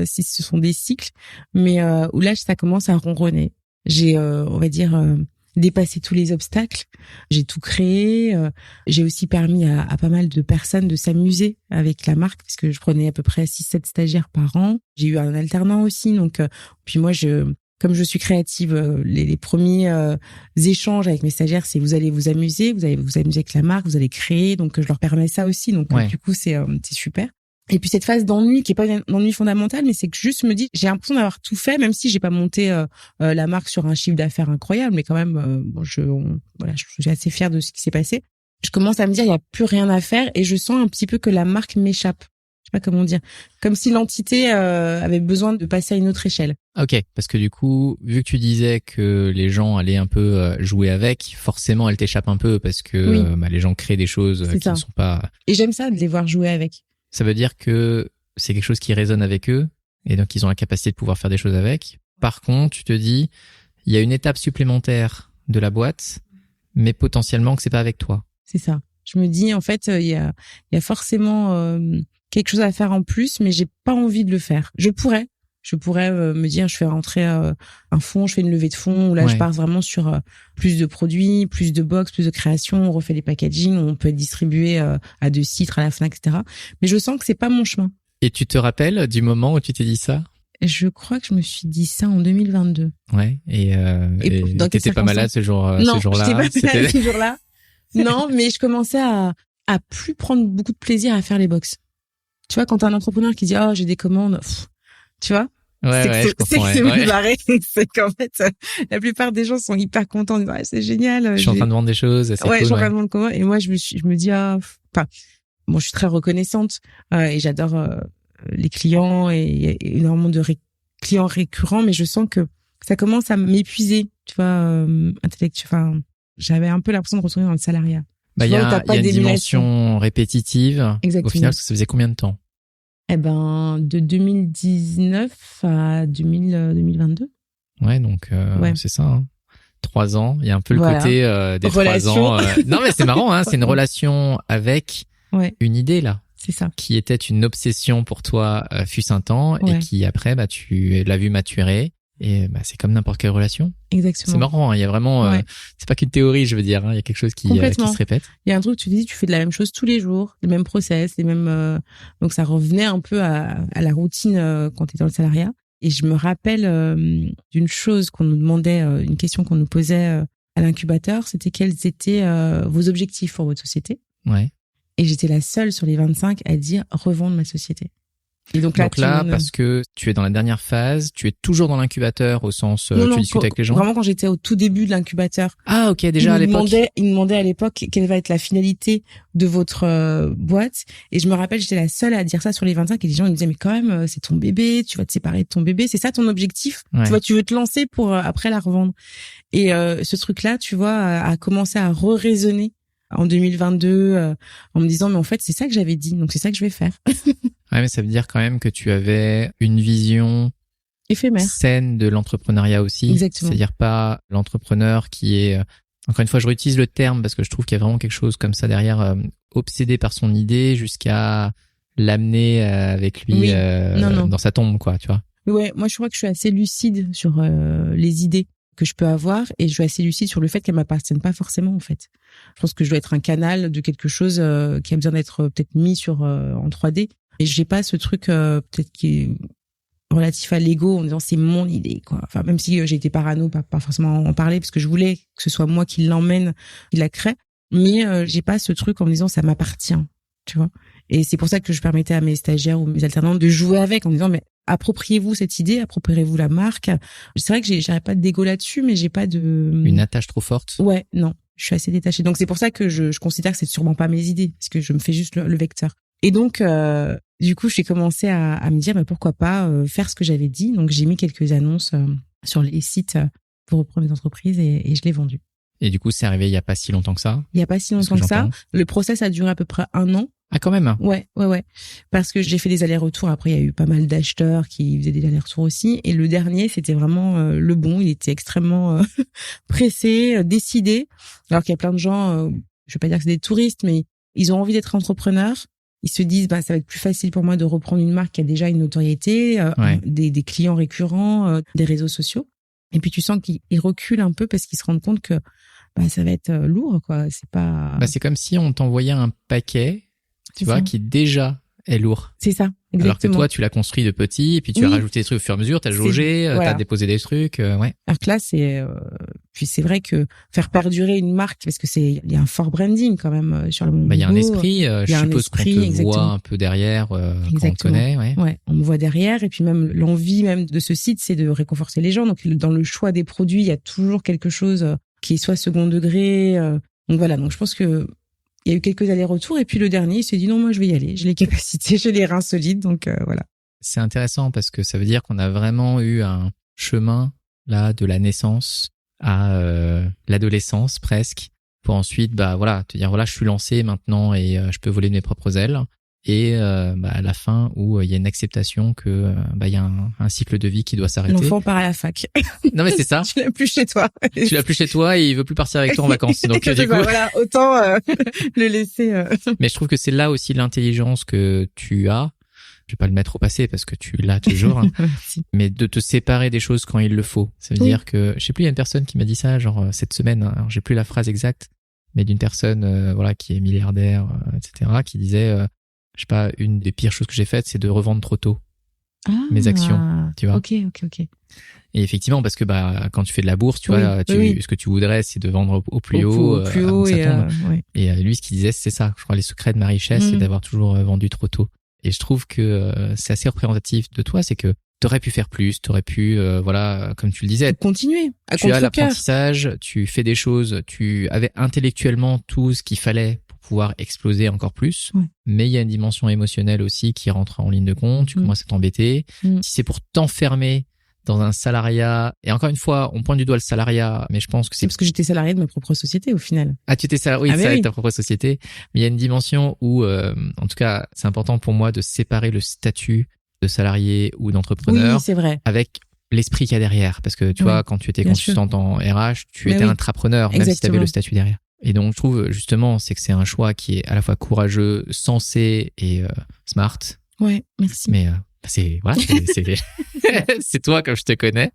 si ce sont des cycles, mais où là, ça commence à ronronner. J'ai, on va dire, dépassé tous les obstacles. J'ai tout créé. J'ai aussi permis à pas mal de personnes de s'amuser avec la marque, parce que je prenais à peu près 6-7 stagiaires par an. J'ai eu un alternant aussi. Donc, puis moi, comme je suis créative, les premiers échanges avec mes stagiaires, c'est vous allez vous amuser, vous allez vous amuser avec la marque, vous allez créer. Donc, je leur permets ça aussi. Donc, du coup, c'est super. Et puis cette phase d'ennui qui est pas un ennui fondamental, mais c'est que juste me dis j'ai l'impression d'avoir tout fait, même si j'ai pas monté la marque sur un chiffre d'affaires incroyable, mais quand même je suis assez fière de ce qui s'est passé. Je commence à me dire il y a plus rien à faire et je sens un petit peu que la marque m'échappe. sais pas comment dire. Comme si l'entité avait besoin de passer à une autre échelle. Ok, parce que du coup, vu que tu disais que les gens allaient un peu jouer avec, forcément, elle t'échappe un peu parce que les gens créent des choses qui ne sont pas... Et j'aime ça de les voir jouer avec. Ça veut dire que c'est quelque chose qui résonne avec eux et donc ils ont la capacité de pouvoir faire des choses avec. Par contre, tu te dis, il y a une étape supplémentaire de la boîte, mais potentiellement que c'est pas avec toi. C'est ça. Je me dis, en fait, il y a forcément quelque chose à faire en plus, mais j'ai pas envie de le faire. Je pourrais me dire, je fais rentrer un fonds, je fais une levée de fonds, où là, je pars vraiment sur plus de produits, plus de box, plus de création, on refait les packaging, on peut être distribué à 2 sites, à la Fnac, etc. Mais je sens que c'est pas mon chemin. Et tu te rappelles du moment où tu t'es dit ça? Je crois que je me suis dit ça en 2022. Ouais. Et t'étais pas malade ce jour-là? Non, j'étais pas malade ce jour-là. Non, mais je commençais à plus prendre beaucoup de plaisir à faire les box. Tu vois, quand t'as un entrepreneur qui dit, j'ai des commandes, tu vois? C'est que c'est mal barré. C'est qu'en fait, la plupart des gens sont hyper contents. Ils disent, c'est génial. Je suis en train de vendre des choses. C'est cool, je suis en train de vendre comment. Et moi, je me dis, bon, je suis très reconnaissante, et j'adore, les clients et il y a énormément de clients récurrents, mais je sens que ça commence à m'épuiser, tu vois, intellectuel. Enfin, j'avais un peu l'impression de retourner dans le salariat. Il y a une dimension répétitive. Exactement. Au final, ça faisait combien de temps? De 2019 à 2022. Ouais, donc c'est ça. Hein. 3 ans. Il y a un peu le côté des relation. 3 ans. Non, mais c'est marrant. Hein, c'est une relation avec une idée là. C'est ça. Qui était une obsession pour toi fut un temps et qui après tu l'as vu maturer. Et c'est comme n'importe quelle relation. Exactement. C'est marrant, hein, il y a vraiment c'est pas qu'une théorie, je veux dire, hein, il y a quelque chose qui se répète. Il y a un truc, tu dis, tu fais de la même chose tous les jours, les mêmes process, les mêmes donc ça revenait un peu à la routine quand tu es dans le salariat. Et je me rappelle d'une chose qu'on nous demandait, une question qu'on nous posait à l'incubateur, c'était quels étaient vos objectifs pour votre société. Ouais. Et j'étais la seule sur les 25 à dire revendre ma société. Et donc là, parce que tu es dans la dernière phase, tu es toujours dans l'incubateur au sens tu discutes avec les gens. Vraiment quand j'étais au tout début de l'incubateur. Ah ok, déjà à l'époque. Ils me demandaient à l'époque quelle va être la finalité de votre boîte. Et je me rappelle, j'étais la seule à dire ça sur les 25 et les gens me disaient mais quand même c'est ton bébé, tu vas te séparer de ton bébé, c'est ça ton objectif. Tu vois, tu veux te lancer pour après la revendre. Et ce truc-là, tu vois, a commencé à re-résonner en 2022 en me disant mais en fait c'est ça que j'avais dit, donc c'est ça que je vais faire. Ouais, mais ça veut dire quand même que tu avais une vision éphémère, saine de l'entrepreneuriat aussi. Exactement. C'est-à-dire pas l'entrepreneur qui est, encore une fois, je réutilise le terme parce que je trouve qu'il y a vraiment quelque chose comme ça derrière, obsédé par son idée jusqu'à l'amener avec lui dans sa tombe, quoi, tu vois. Ouais, moi je crois que je suis assez lucide sur les idées que je peux avoir et je suis assez lucide sur le fait qu'elles m'appartiennent pas forcément en fait. Je pense que je dois être un canal de quelque chose qui a besoin d'être peut-être mis sur en 3D. Et j'ai pas ce truc peut-être qui est relatif à l'ego en disant c'est mon idée quoi. Enfin même si j'ai été parano, pas forcément en parler parce que je voulais que ce soit moi qui l'emmène, qui la crée, mais j'ai pas ce truc en me disant ça m'appartient, tu vois. Et c'est pour ça que je permettais à mes stagiaires ou mes alternantes de jouer avec en disant mais appropriez-vous cette idée, appropriez-vous la marque. C'est vrai que j'aurais pas d'égo là-dessus, mais j'ai pas de une attache trop forte. Ouais, non, je suis assez détachée. Donc c'est pour ça que je considère que c'est sûrement pas mes idées parce que je me fais juste le vecteur. Et donc, du coup, j'ai commencé à me dire, pourquoi pas faire ce que j'avais dit. Donc, j'ai mis quelques annonces sur les sites pour reprendre les entreprises et je l'ai vendu. Et du coup, c'est arrivé il y a pas si longtemps que ça? Il y a pas si longtemps que ça. Le process a duré à peu près 1 an. Ah, quand même. Ouais. Parce que j'ai fait des allers-retours. Après, il y a eu pas mal d'acheteurs qui faisaient des allers-retours aussi. Et le dernier, c'était vraiment le bon. Il était extrêmement pressé, décidé. Alors qu'il y a plein de gens, je vais pas dire que c'est des touristes, mais ils ont envie d'être entrepreneurs. Ils se disent, ça va être plus facile pour moi de reprendre une marque qui a déjà une notoriété, des clients récurrents, des réseaux sociaux. Et puis tu sens qu'ils reculent un peu parce qu'ils se rendent compte que ça va être lourd, quoi. C'est pas. C'est comme si on t'envoyait un paquet, tu vois, qui déjà est lourd. C'est ça. Exactement. Alors que toi, tu l'as construit de petit, et puis tu as rajouté des trucs au fur et à mesure, t'as jaugé, t'as déposé des trucs, ouais. Alors que là, puis c'est vrai que faire perdurer une marque, parce que il y a un fort branding quand même sur le monde. Il y a un esprit, je suppose qu'on te voit un peu derrière, quand on te connaît, ouais. Ouais, on me voit derrière, et puis même l'envie même de ce site, c'est de réconforter les gens. Donc dans le choix des produits, il y a toujours quelque chose qui est soit second degré. Donc voilà, donc je pense que Il y a eu quelques allers-retours et puis le dernier, il s'est dit non, moi je vais y aller. J'ai les capacités, j'ai les reins solides, donc voilà. C'est intéressant parce que ça veut dire qu'on a vraiment eu un chemin là de la naissance à l'adolescence presque, pour ensuite te dire voilà, je suis lancé maintenant et je peux voler de mes propres ailes. Et à la fin où il y a une acceptation que il y a un cycle de vie qui doit s'arrêter. L'enfant part à la fac. Non mais c'est ça. Tu l'as plus chez toi. Tu l'as plus chez toi et il veut plus partir avec toi en vacances. Donc du coup, voilà, autant le laisser. Mais je trouve que c'est là aussi l'intelligence que tu as. Je vais pas le mettre au passé parce que tu l'as toujours. Hein. Mais de te séparer des choses quand il le faut. Ça veut dire que je sais plus, il y a une personne qui m'a dit ça genre cette semaine. Alors j'ai plus la phrase exacte, mais d'une personne qui est milliardaire, etc. qui disait je sais pas, une des pires choses que j'ai faites, c'est de revendre trop tôt mes actions, tu vois. Ok. Et effectivement, parce que quand tu fais de la bourse, tu vois, ce que tu voudrais, c'est de vendre au plus haut, et lui, ce qu'il disait, c'est ça. Je crois les secrets de ma richesse, c'est d'avoir toujours vendu trop tôt. Et je trouve que c'est assez représentatif de toi, c'est que t'aurais pu faire plus, t'aurais pu, comme tu le disais, continuer. Tu as l'apprentissage, tu fais des choses, tu avais intellectuellement tout ce qu'il fallait pouvoir exploser encore plus, mais il y a une dimension émotionnelle aussi qui rentre en ligne de compte, tu commences à t'embêter. Si c'est pour t'enfermer dans un salariat, et encore une fois, on pointe du doigt le salariat, mais je pense que c'est parce que j'étais salarié de ma propre société au final. Ah, tu étais salarié, de ta propre société, mais il y a une dimension où, en tout cas, c'est important pour moi de séparer le statut de salarié ou d'entrepreneur c'est vrai. avec l'esprit qu'il y a derrière, parce que tu vois, quand tu étais consultante en RH, tu étais intrapreneur, même si tu avais le statut derrière. Et donc, je trouve, justement, c'est que c'est un choix qui est à la fois courageux, sensé et smart. Ouais, merci. Mais c'est toi, comme je te connais,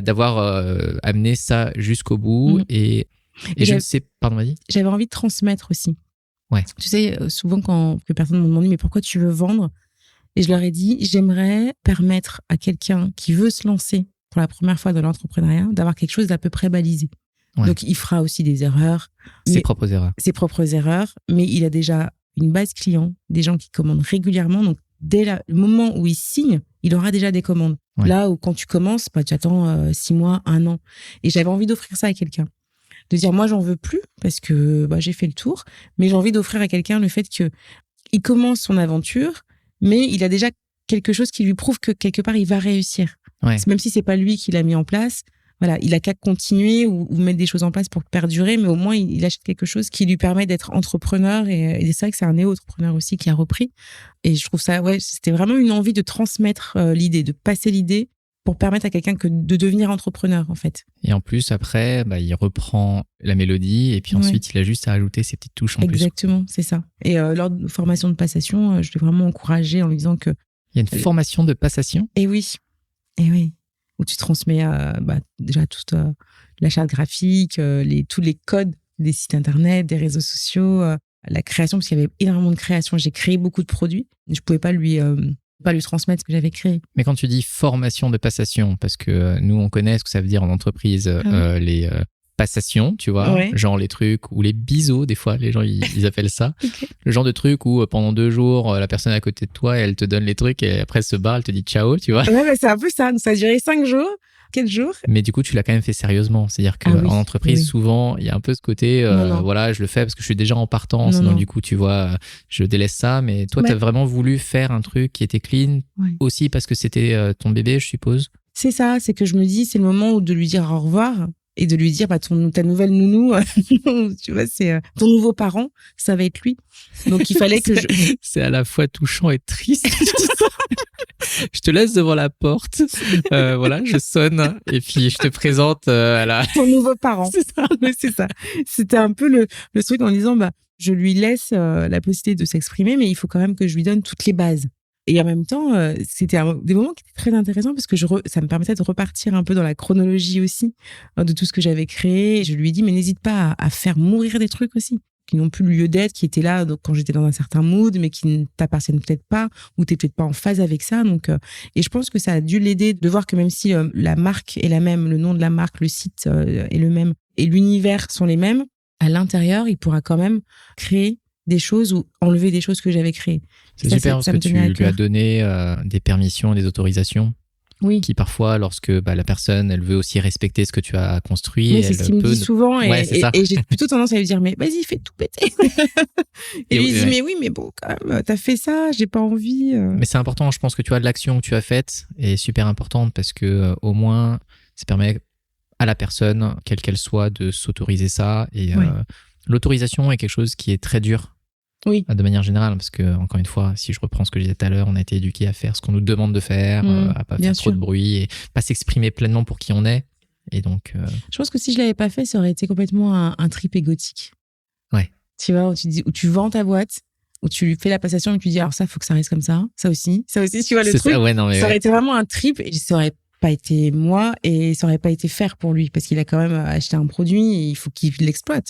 d'avoir amené ça jusqu'au bout. Et je ne sais... Pardon, vas-y. J'avais envie de transmettre aussi. Ouais. Tu sais, souvent quand les personnes m'ont demandé « Mais pourquoi tu veux vendre ?» Et je leur ai dit « J'aimerais permettre à quelqu'un qui veut se lancer pour la première fois dans l'entrepreneuriat d'avoir quelque chose d'à peu près balisé. » Donc, il fera aussi des erreurs. Ses propres erreurs. Mais il a déjà une base client, des gens qui commandent régulièrement. Donc, dès le moment où il signe, il aura déjà des commandes. Ouais. Là où quand tu commences, tu attends 6 mois, 1 an. Et j'avais envie d'offrir ça à quelqu'un. De dire, moi, j'en veux plus parce que j'ai fait le tour. Mais j'ai envie d'offrir à quelqu'un le fait que il commence son aventure, mais il a déjà quelque chose qui lui prouve que quelque part, il va réussir. Ouais. Même si c'est pas lui qui l'a mis en place. Voilà, il a qu'à continuer ou mettre des choses en place pour perdurer, mais au moins il achète quelque chose qui lui permet d'être entrepreneur et c'est vrai que c'est un néo-entrepreneur aussi qui a repris. Et je trouve ça, c'était vraiment une envie de transmettre l'idée, de passer l'idée pour permettre à quelqu'un de devenir entrepreneur en fait. Et en plus après, il reprend la mélodie et puis ensuite il a juste à ajouter ses petites touches en plus. Exactement, c'est ça. Et lors de formation de passation, je l'ai vraiment encouragé en lui disant que il y a une formation de passation. Et oui. Où tu transmets déjà toute la charte graphique, tous les codes des sites internet, des réseaux sociaux, la création, parce qu'il y avait énormément de création. J'ai créé beaucoup de produits. Je pouvais pas lui transmettre ce que j'avais créé. Mais quand tu dis formation de passation, parce que nous, on connaît ce que ça veut dire en entreprise, les passations, tu vois, genre les trucs, ou les biseaux, des fois, les gens, ils appellent ça. Okay. Le genre de truc où pendant 2 jours, la personne à côté de toi, elle te donne les trucs et après elle se barre, elle te dit ciao, tu vois. Ouais, c'est un peu ça. Donc, ça a duré 5 jours. 4 jours. Mais du coup, tu l'as quand même fait sérieusement. C'est-à-dire qu'en entreprise, souvent, il y a un peu ce côté, voilà, je le fais parce que je suis déjà en partance. Donc, du coup, tu vois, je délaisse ça. Mais toi, tu as vraiment voulu faire un truc qui était clean aussi parce que c'était ton bébé, je suppose. C'est ça. C'est que je me dis, c'est le moment de lui dire au revoir et de lui dire, ta nouvelle nounou, tu vois, c'est ton nouveau parent, ça va être lui. Donc, il fallait que C'est à la fois touchant et triste. Je te laisse devant la porte. Voilà, je sonne et puis je te présente ton nouveau parent. C'est ça. C'est ça. C'était un peu le truc en disant, je lui laisse la possibilité de s'exprimer, mais il faut quand même que je lui donne toutes les bases. Et en même temps, c'était des moments qui étaient très intéressants parce que ça me permettait de repartir un peu dans la chronologie aussi de tout ce que j'avais créé. Et je lui ai dit, mais n'hésite pas à faire mourir des trucs aussi qui n'ont plus lieu d'être, qui étaient là donc, quand j'étais dans un certain mood, mais qui ne t'appartiennent peut-être pas, ou t'es peut-être pas en phase avec ça. Donc, et je pense que ça a dû l'aider de voir que même si la marque est la même, le nom de la marque, le site est le même, et l'univers sont les mêmes, à l'intérieur, il pourra quand même créer des choses ou enlever des choses que j'avais créées. C'est super parce que tu lui as donné des permissions, des autorisations Oui. qui parfois, lorsque la personne, elle veut aussi respecter ce que tu as construit, Mais c'est ce qu'il me dit souvent. Ouais, c'est ça. Et j'ai plutôt tendance à lui dire, mais vas-y, fais tout péter. Et lui, il dit, ouais. mais oui, mais bon, quand même, t'as fait ça, j'ai pas envie. Mais c'est important, je pense que tu vois, l'action que tu as faite est super importante parce que au moins, ça permet à la personne, quelle qu'elle soit, de s'autoriser ça. Et Ouais. l'autorisation est quelque chose qui est très dur. Oui. De manière générale, parce que, encore une fois, si je reprends ce que je disais tout à l'heure, on a été éduqués à faire ce qu'on nous demande de faire, à pas faire trop de bruit et pas s'exprimer pleinement pour qui on est. Et donc. Je pense que si je l'avais pas fait, ça aurait été complètement un trip égotique. Ouais. Tu vois, où tu vends ta boîte, où tu fais la passation et tu dis, alors ça, faut que ça reste comme ça. Ça aussi, tu vois, le truc. Ça, ouais, non, mais ça aurait été vraiment un trip et ça aurait pas été moi et ça aurait pas été faire pour lui parce qu'il a quand même acheté un produit et il faut qu'il l'exploite.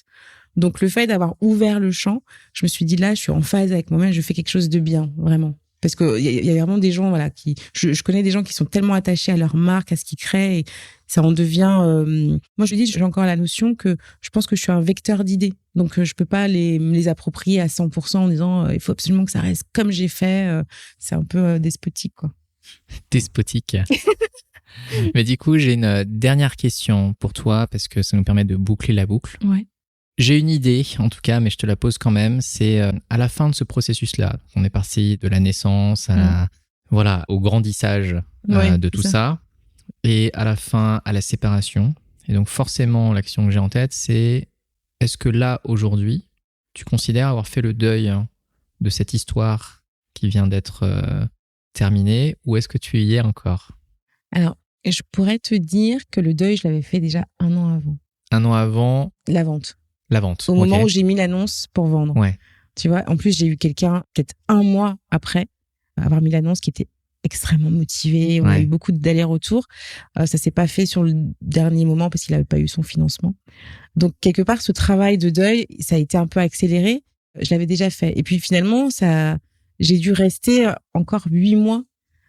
Donc, le fait d'avoir ouvert le champ, je me suis dit, là, je suis en phase avec moi-même, je fais quelque chose de bien, vraiment. Parce que il y a vraiment des gens, voilà, je connais des gens qui sont tellement attachés à leur marque, à ce qu'ils créent, et ça en devient, moi, je dis, j'ai encore la notion que je pense que je suis un vecteur d'idées. Donc, je peux pas me les approprier à 100% en disant, il faut absolument que ça reste comme j'ai fait. C'est un peu despotique, quoi. Despotique. Mais du coup, j'ai une dernière question pour toi parce que ça nous permet de boucler la boucle. Ouais. J'ai une idée, en tout cas, mais je te la pose quand même. C'est à la fin de ce processus-là. On est parti de la naissance au grandissage de tout ça. Et à la fin, à la séparation. Et donc, forcément, l'action que j'ai en tête, c'est est-ce que là, aujourd'hui, tu considères avoir fait le deuil de cette histoire qui vient d'être terminée, ou est-ce que tu y es encore? Alors, je pourrais te dire que le deuil, je l'avais fait déjà 1 an avant. 1 an avant la vente. La vente. Au moment où j'ai mis l'annonce pour vendre. Ouais. Tu vois, en plus, j'ai eu quelqu'un, peut-être 1 mois après avoir mis l'annonce, qui était extrêmement motivé. On a eu beaucoup d'allers-retours. Ça s'est pas fait sur le dernier moment parce qu'il avait pas eu son financement. Donc, quelque part, ce travail de deuil, ça a été un peu accéléré. Je l'avais déjà fait. Et puis, finalement, j'ai dû rester encore 8 mois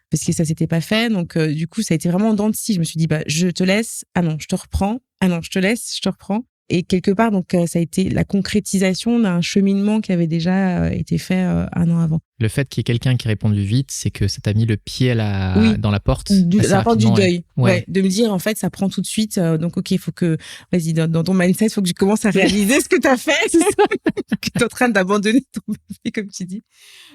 parce que ça s'était pas fait. Donc, du coup, ça a été vraiment en dents de scie. Je me suis dit, je te laisse. Ah non, je te reprends. Ah non, je te laisse, je te reprends. Et quelque part, donc, ça a été la concrétisation d'un cheminement qui avait déjà été fait 1 an avant. Le fait qu'il y ait quelqu'un qui ait répondu vite, c'est que ça t'a mis le pied dans la porte. La porte du deuil. Ouais. De me dire, en fait, ça prend tout de suite. Donc, OK, il faut que, vas-y, dans ton mindset, il faut que je commence à réaliser ce que tu as fait. C'est ça. Que tu es en train d'abandonner ton bébé, comme tu dis.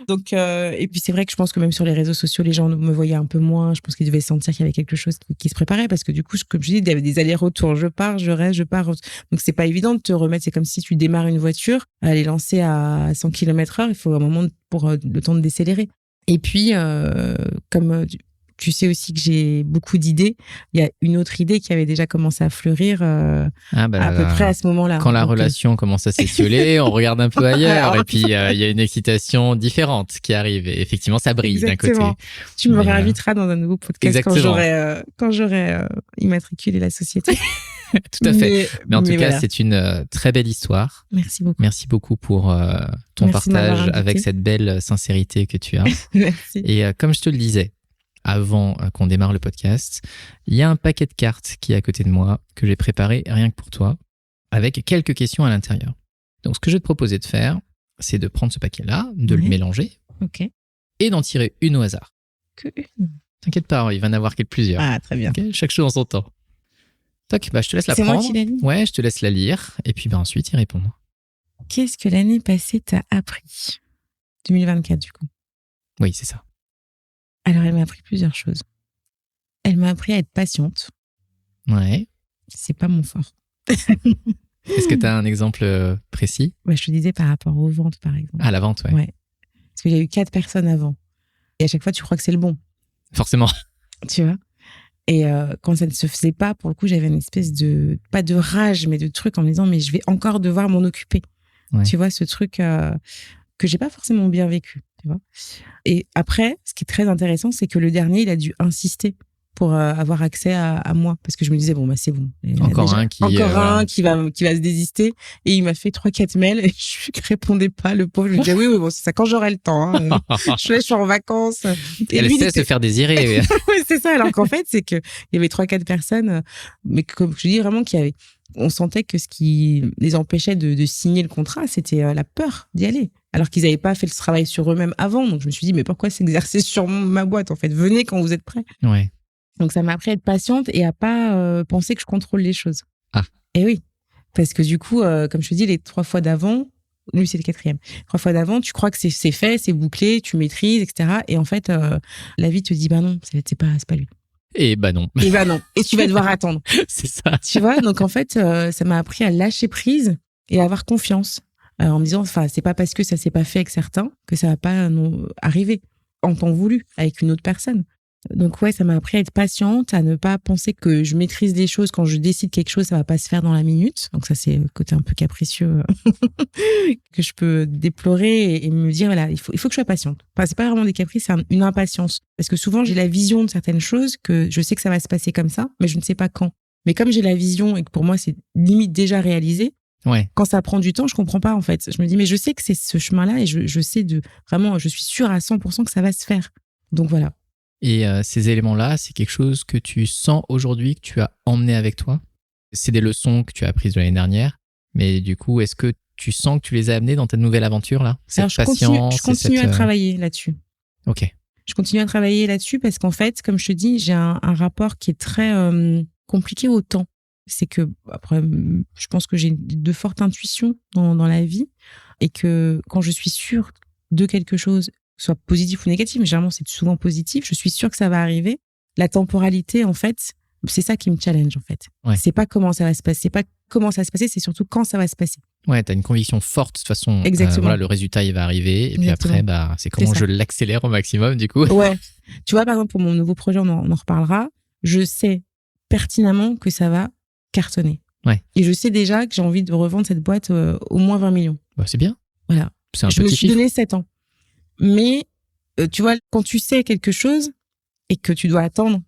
Donc, et puis c'est vrai que je pense que même sur les réseaux sociaux, les gens me voyaient un peu moins. Je pense qu'ils devaient sentir qu'il y avait quelque chose qui se préparait parce que du coup, comme je dis, il y avait des allers-retours. Je pars, je reste, je pars. Donc, c'est pas évident de te remettre. C'est comme si tu démarres une voiture, elle est lancée à 100 km/h. Il faut un moment pour le temps de décélérer. Et puis, comme tu sais aussi que j'ai beaucoup d'idées, il y a une autre idée qui avait déjà commencé à fleurir à peu près à ce moment-là. Quand la relation commence à s'étioler, on regarde un peu ailleurs et puis il y a une excitation différente qui arrive. Et effectivement, ça brille d'un côté. Tu me réinviteras dans un nouveau podcast quand j'aurai immatriculé la société. Tout à fait. Mais en tout cas, c'est une très belle histoire. Merci beaucoup. Merci beaucoup pour ton partage avec cette belle sincérité que tu as. Merci. Et comme je te le disais, avant qu'on démarre le podcast, il y a un paquet de cartes qui est à côté de moi que j'ai préparé rien que pour toi, avec quelques questions à l'intérieur. Donc, ce que je vais te proposer de faire, c'est de prendre ce paquet-là, de le mélanger, et d'en tirer une au hasard. Que une. T'inquiète pas, il va en avoir plusieurs. Ah, très bien. Okay, chaque chose en son temps. Toc, je te laisse la prendre. C'est moi qui la lis. Ouais, je te laisse la lire, et puis ensuite y répondre. Qu'est-ce que l'année passée t'a appris? 2024, du coup. Oui, c'est ça. Alors, elle m'a appris plusieurs choses. Elle m'a appris à être patiente. Ouais. C'est pas mon fort. Est-ce que tu as un exemple précis? Je te disais par rapport aux ventes, par exemple. Ah, la vente, ouais. Parce qu'il y a eu 4 personnes avant. Et à chaque fois, tu crois que c'est le bon. Forcément. Tu vois? Et quand ça ne se faisait pas, pour le coup, j'avais une espèce de, pas de rage, mais de truc en me disant, mais je vais encore devoir m'en occuper. Ouais. Tu vois, ce truc que j'ai pas forcément bien vécu. Tu vois. Et après, ce qui est très intéressant, c'est que le dernier, il a dû insister pour avoir accès à moi. Parce que je me disais, c'est bon. Encore un qui va se désister. Et il m'a fait 3-4 mails et je ne répondais pas, le pauvre. Je me disais, oui, c'est ça, quand j'aurai le temps. Hein. Je suis en vacances. Et elle sait se faire désirer. Oui, c'est ça. Alors qu'en fait, c'est qu'il y avait 3-4 personnes, mais comme je dis, vraiment, on sentait que ce qui les empêchait de signer le contrat, c'était la peur d'y aller. Alors qu'ils n'avaient pas fait le travail sur eux-mêmes avant. Donc, je me suis dit, mais pourquoi s'exercer sur ma boîte, en fait? Venez quand vous êtes prêts. Ouais. Donc, ça m'a appris à être patiente et à pas penser que je contrôle les choses. Ah. Et oui. Parce que du coup, comme je te dis, les 3 fois d'avant, lui, c'est le 4e. 3 fois d'avant, tu crois que c'est fait, c'est bouclé, tu maîtrises, etc. Et en fait, la vie te dit, bah non, c'est pas lui. Et bah non. Et bah non. Et tu vas devoir attendre. C'est ça. Tu vois? Donc, en fait, ça m'a appris à lâcher prise et à avoir confiance. En me disant, enfin, c'est pas parce que ça s'est pas fait avec certains que ça va pas arriver en temps voulu avec une autre personne. Donc ouais, ça m'a appris à être patiente, à ne pas penser que je maîtrise les choses. Quand je décide quelque chose, ça va pas se faire dans la minute. Donc ça, c'est le côté un peu capricieux que je peux déplorer et me dire, voilà, il faut que je sois patiente. Enfin, c'est pas vraiment des caprices, c'est une impatience. Parce que souvent, j'ai la vision de certaines choses que je sais que ça va se passer comme ça, mais je ne sais pas quand. Mais comme j'ai la vision et que pour moi, c'est limite déjà réalisé, Ouais. quand ça prend du temps, je comprends pas, en fait. Je me dis, mais je sais que c'est ce chemin-là et je sais vraiment, je suis sûre à 100% que ça va se faire. Donc voilà. Et ces éléments-là, c'est quelque chose que tu sens aujourd'hui, que tu as emmené avec toi. C'est des leçons que tu as apprises de l'année dernière. Mais du coup, est-ce que tu sens que tu les as amenées dans ta nouvelle aventure là? Alors, je continue à travailler là-dessus. Ok. Je continue à travailler là-dessus parce qu'en fait, comme je te dis, j'ai un rapport qui est très compliqué au temps. C'est que, après, je pense que j'ai de fortes intuitions dans la vie et que quand je suis sûre de quelque chose, soit positif ou négatif, mais généralement c'est souvent positif, je suis sûre que ça va arriver. La temporalité, en fait, c'est ça qui me challenge, en fait. Ouais. C'est pas comment ça va se passer, c'est pas comment ça va se passer, c'est surtout quand ça va se passer. Ouais, t'as une conviction forte, de toute façon. Exactement. Voilà, le résultat, il va arriver. Et puis Exactement. après, c'est comment je l'accélère au maximum, du coup. Ouais. Tu vois, par exemple, pour mon nouveau projet, on en reparlera. Je sais pertinemment que ça va cartonner. Ouais. Et je sais déjà que j'ai envie de revendre cette boîte au moins 20 millions. Bah, c'est bien. Voilà. C'est un je me petit suis chiffre. donné 7 ans. Mais, tu vois, quand tu sais quelque chose et que tu dois attendre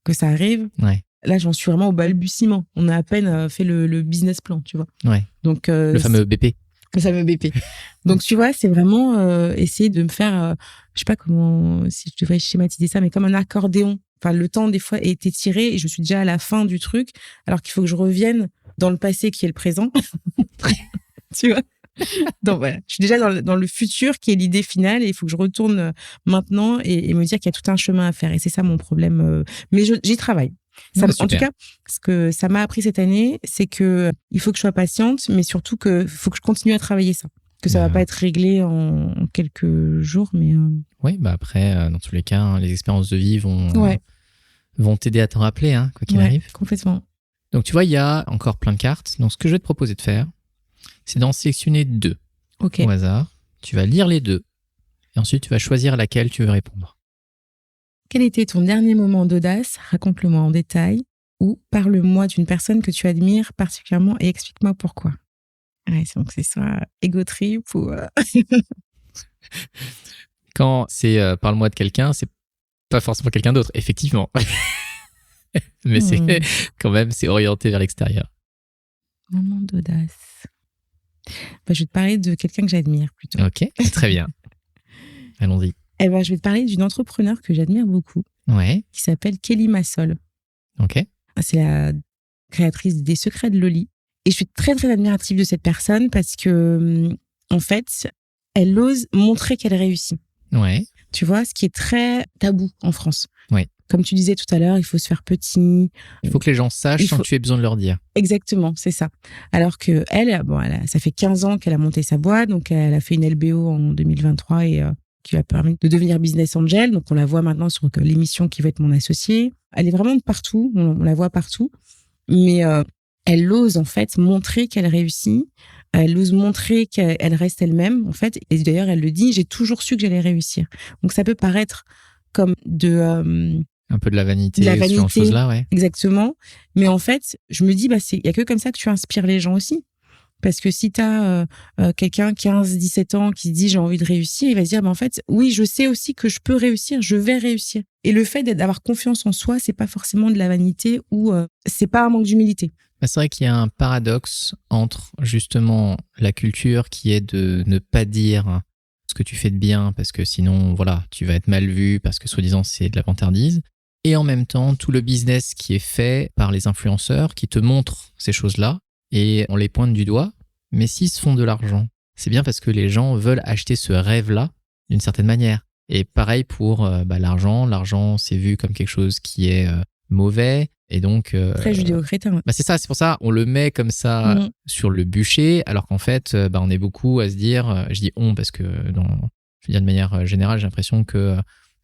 que ça arrive, Ouais. là, j'en suis vraiment au balbutiement. On a à peine fait le business plan, tu vois. Ouais. Donc, le fameux BP. Le fameux BP. Donc, tu vois, c'est vraiment essayer de me faire, je sais pas comment, si je devrais schématiser ça, mais comme un accordéon. Enfin, le temps, des fois, est étiré et je suis déjà à la fin du truc, alors qu'il faut que je revienne dans le passé qui est le présent. Tu vois? Donc, voilà. Je suis déjà dans le futur qui est l'idée finale et il faut que je retourne maintenant et me dire qu'il y a tout un chemin à faire. Et c'est ça mon problème. Mais j'y travaille. Ça, en tout cas, ce que ça m'a appris cette année, c'est que il faut que je sois patiente, mais surtout que faut que je continue à travailler ça. Que ça va pas être réglé en quelques jours, mais. Oui, bah après, dans tous les cas, hein, les expériences de vie vont t'aider à t'en rappeler, hein, quoi qu'il arrive. Complètement. Donc tu vois, il y a encore plein de cartes. Donc ce que je vais te proposer de faire, c'est d'en sélectionner 2 au hasard. Tu vas lire les 2 et ensuite tu vas choisir laquelle tu veux répondre. Quel était ton dernier moment d'audace? Raconte-le-moi en détail. Ou parle-moi d'une personne que tu admires particulièrement et explique-moi pourquoi. Ouais, donc c'est soit ego trip ou... Quand c'est parle-moi de quelqu'un, c'est pas forcément quelqu'un d'autre, effectivement. Mais c'est quand même, c'est orienté vers l'extérieur. Moment d'audace. Bah, je vais te parler de quelqu'un que j'admire plutôt. Ok, très bien. Allons-y. Eh ben, je vais te parler d'une entrepreneur que j'admire beaucoup. Ouais. Qui s'appelle Kelly Massol. Ok. C'est la créatrice des Secrets de Loli. Et je suis très, très admirative de cette personne parce que, en fait, elle ose montrer qu'elle réussit. Ouais. Tu vois, ce qui est très tabou en France. Ouais. Comme tu disais tout à l'heure, il faut se faire petit. Il faut que les gens sachent sans que tu aies besoin de leur dire. Exactement, c'est ça. Alors que elle, ça fait 15 ans qu'elle a monté sa boîte, donc elle a fait une LBO en 2023 et qui lui a permis de devenir business angel. Donc on la voit maintenant sur l'émission Qui va être mon associé. Elle est vraiment de partout, on la voit partout. Mais elle ose en fait montrer qu'elle réussit. Elle ose montrer qu'elle reste elle-même, en fait. Et d'ailleurs, elle le dit, j'ai toujours su que j'allais réussir. Donc ça peut paraître comme un peu de la vanité, ce genre de choses-là, ouais. Exactement. Mais en fait, je me dis, il y a que comme ça que tu inspires les gens aussi. Parce que si t'as quelqu'un 15-17 ans qui se dit j'ai envie de réussir, il va se dire en fait, oui, je sais aussi que je peux réussir, je vais réussir. Et le fait d'avoir confiance en soi, c'est pas forcément de la vanité ou c'est pas un manque d'humilité. C'est vrai qu'il y a un paradoxe entre justement la culture qui est de ne pas dire ce que tu fais de bien parce que sinon, voilà, tu vas être mal vu parce que soi-disant c'est de la vantardise. Et en même temps, tout le business qui est fait par les influenceurs qui te montrent ces choses-là et on les pointe du doigt. Mais s'ils se font de l'argent, c'est bien parce que les gens veulent acheter ce rêve-là d'une certaine manière. Et pareil pour l'argent. L'argent, c'est vu comme quelque chose qui est mauvais. Et donc, Très judéo-chrétien. c'est ça, c'est pour ça, on le met comme ça sur le bûcher, alors qu'en fait, on est beaucoup à se dire, je dis on parce que je veux dire de manière générale, j'ai l'impression que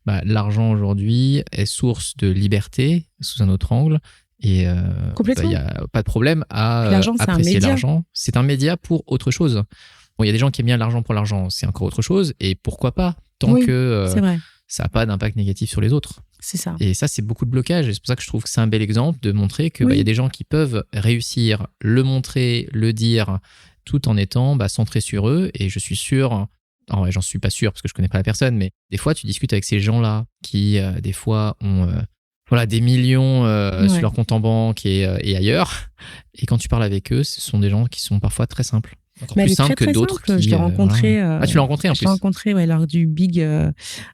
l'argent aujourd'hui est source de liberté sous un autre angle. Et il n'y a pas de problème à apprécier l'argent. C'est un média pour autre chose. Bon, il y a des gens qui aiment bien l'argent pour l'argent, c'est encore autre chose. Et pourquoi pas, tant que ça n'a pas d'impact négatif sur les autres. C'est ça. Et ça, c'est beaucoup de blocage. Et c'est pour ça que je trouve que c'est un bel exemple de montrer qu'il y a des gens qui peuvent réussir, le montrer, le dire, tout en étant centrés sur eux. Et je suis sûr, j'en suis pas sûr parce que je connais pas la personne, mais des fois, tu discutes avec ces gens-là qui, des fois, ont des millions sur leur compte en banque et ailleurs. Et quand tu parles avec eux, ce sont des gens qui sont parfois très simples. Encore plus simple que d'autres. Je l'ai rencontré. Tu l'as rencontré en plus. Je l'ai rencontré lors du Big de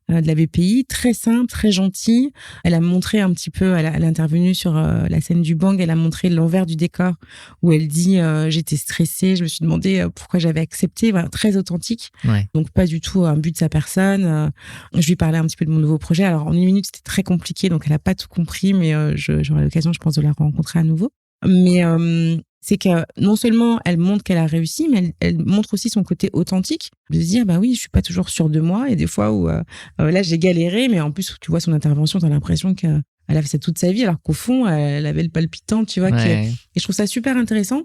la BPI. Très simple, très gentil. Elle a montré un petit peu, elle est intervenue sur la scène du Bang. Elle a montré l'envers du décor où elle dit j'étais stressée, je me suis demandé pourquoi j'avais accepté. Voilà, très authentique. Ouais. Donc pas du tout un but de sa personne. Je lui parlais un petit peu de mon nouveau projet. Alors en 1 minute, c'était très compliqué, donc elle a pas tout compris, mais j'aurai l'occasion, je pense, de la rencontrer à nouveau. Mais c'est que non seulement elle montre qu'elle a réussi, mais elle montre aussi son côté authentique, de se dire oui, je suis pas toujours sûre de moi, et des fois où là j'ai galéré, mais en plus tu vois son intervention, t'as l'impression qu'elle a fait ça toute sa vie, alors qu'au fond elle avait le palpitant, tu vois. Et je trouve ça super intéressant.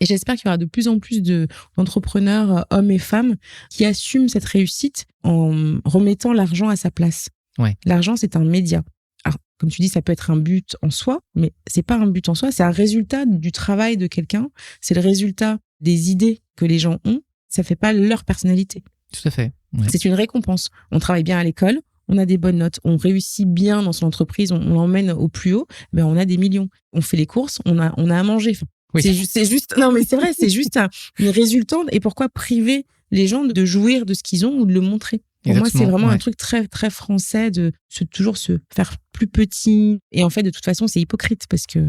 Et j'espère qu'il y aura de plus en plus d'entrepreneurs, hommes et femmes, qui assument cette réussite en remettant l'argent à sa place. Ouais. L'argent, c'est un média. Alors, comme tu dis, ça peut être un but en soi, mais c'est pas un but en soi, c'est un résultat du travail de quelqu'un, c'est le résultat des idées que les gens ont, ça fait pas leur personnalité. Tout à fait. Ouais. C'est une récompense. On travaille bien à l'école, on a des bonnes notes, on réussit bien dans son entreprise, on l'emmène au plus haut, on a des millions. On fait les courses, on a à manger. Enfin, oui. C'est juste, non mais c'est vrai, c'est juste une résultante. Et pourquoi priver les gens de jouir de ce qu'ils ont ou de le montrer? Pour moi, c'est vraiment un truc très, très français de toujours se faire plus petit. Et en fait, de toute façon, c'est hypocrite parce que...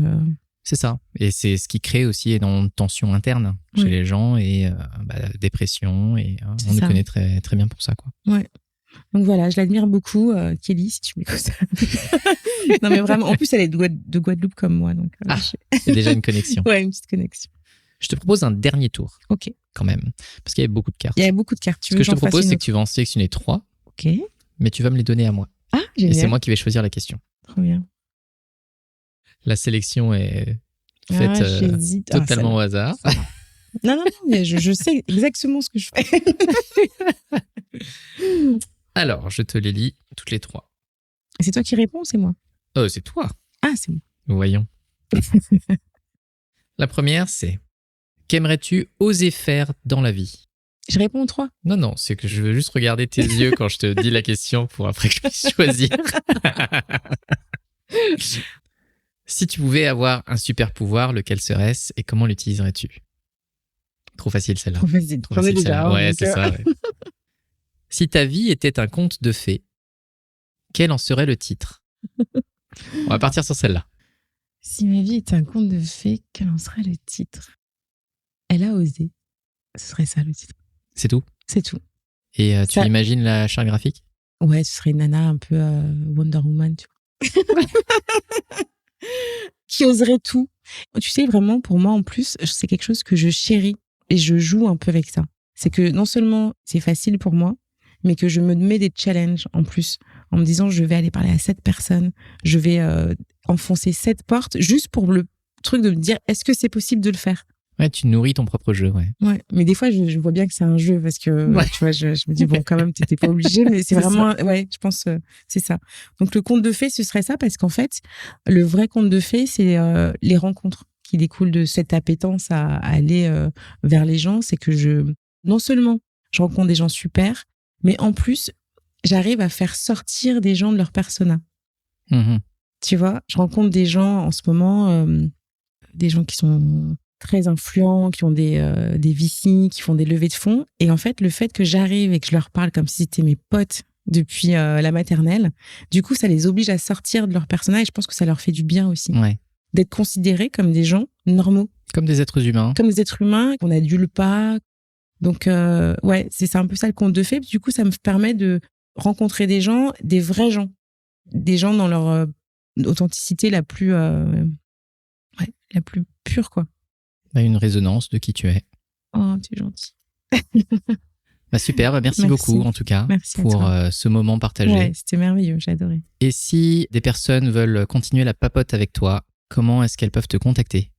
C'est ça. Et c'est ce qui crée aussi une tension interne chez les gens et dépression. Et on nous connaît très, très bien pour ça, quoi. Ouais. Donc voilà, je l'admire beaucoup, Kelly, si tu m'écoutes. Non mais vraiment, en plus, elle est de Guadeloupe comme moi. Donc, c'est déjà une connexion. Ouais, une petite connexion. Je te propose un dernier tour. Ok. Quand même. Parce qu'il y avait beaucoup de cartes. Il y avait beaucoup de cartes. Ce que je te propose, c'est que tu vas en sélectionner 3. Ok. Mais tu vas me les donner à moi. Ah, génial. Et c'est moi qui vais choisir la question. Trop bien. La sélection est faite totalement au hasard. Non, mais je sais exactement ce que je fais. Alors, je te les lis toutes les 3. C'est toi qui réponds ou c'est moi? C'est toi. Ah, c'est moi. Voyons. La première, c'est: qu'aimerais-tu oser faire dans la vie? Je réponds aux 3. Non, c'est que je veux juste regarder tes yeux quand je te dis la question pour après que je puisse choisir. Si tu pouvais avoir un super pouvoir, lequel serait-ce et comment l'utiliserais-tu? Trop facile celle-là. Trop facile. Trop facile celle-là. Ouais, c'est ça. Ouais. Si ta vie était un conte de fées, quel en serait le titre? On va partir sur celle-là. Si ma vie était un conte de fées, quel en serait le titre? Elle a osé. Ce serait ça le titre. C'est tout? C'est tout. Et tu imagines la charte graphique? Ouais, ce serait une nana un peu Wonder Woman, tu vois. Qui oserait tout. Tu sais, vraiment, pour moi, en plus, c'est quelque chose que je chéris et je joue un peu avec ça. C'est que non seulement c'est facile pour moi, mais que je me mets des challenges en plus, en me disant je vais aller parler à 7 personnes, je vais enfoncer 7 portes, juste pour le truc de me dire est-ce que c'est possible de le faire? Ouais, tu nourris ton propre jeu, ouais. Ouais, mais des fois, je vois bien que c'est un jeu parce que, tu vois, je me dis, bon, quand même, t'étais pas obligé, mais c'est vraiment, ouais, je pense, c'est ça. Donc, le conte de fées, ce serait ça parce qu'en fait, le vrai conte de fées, c'est les rencontres qui découlent de cette appétence à aller vers les gens. C'est que non seulement, je rencontre des gens super, mais en plus, j'arrive à faire sortir des gens de leur persona. Mmh. Tu vois, je rencontre des gens en ce moment, des gens qui sont très influents, qui ont des VC, qui font des levées de fonds. Et en fait, le fait que j'arrive et que je leur parle comme si c'était mes potes depuis la maternelle, du coup, ça les oblige à sortir de leur personnage. Et je pense que ça leur fait du bien aussi. Ouais. D'être considérés comme des gens normaux. Comme des êtres humains. Comme des êtres humains qu'on n'adule pas. Donc, ouais, c'est un peu ça le conte de fées. Du coup, ça me permet de rencontrer des gens, des vrais gens. Des gens dans leur authenticité la plus pure, quoi. Une résonance de qui tu es. Oh, tu es gentil. Super, merci beaucoup en tout cas Merci pour ce moment partagé. Ouais, c'était merveilleux, j'ai adoré. Et si des personnes veulent continuer la papote avec toi, comment est-ce qu'elles peuvent te contacter ?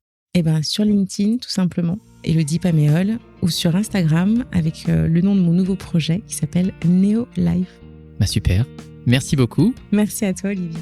Sur LinkedIn, tout simplement, Élodie Paméol, ou sur Instagram avec le nom de mon nouveau projet qui s'appelle Neo Life. Super. Merci beaucoup. Merci à toi, Olivier.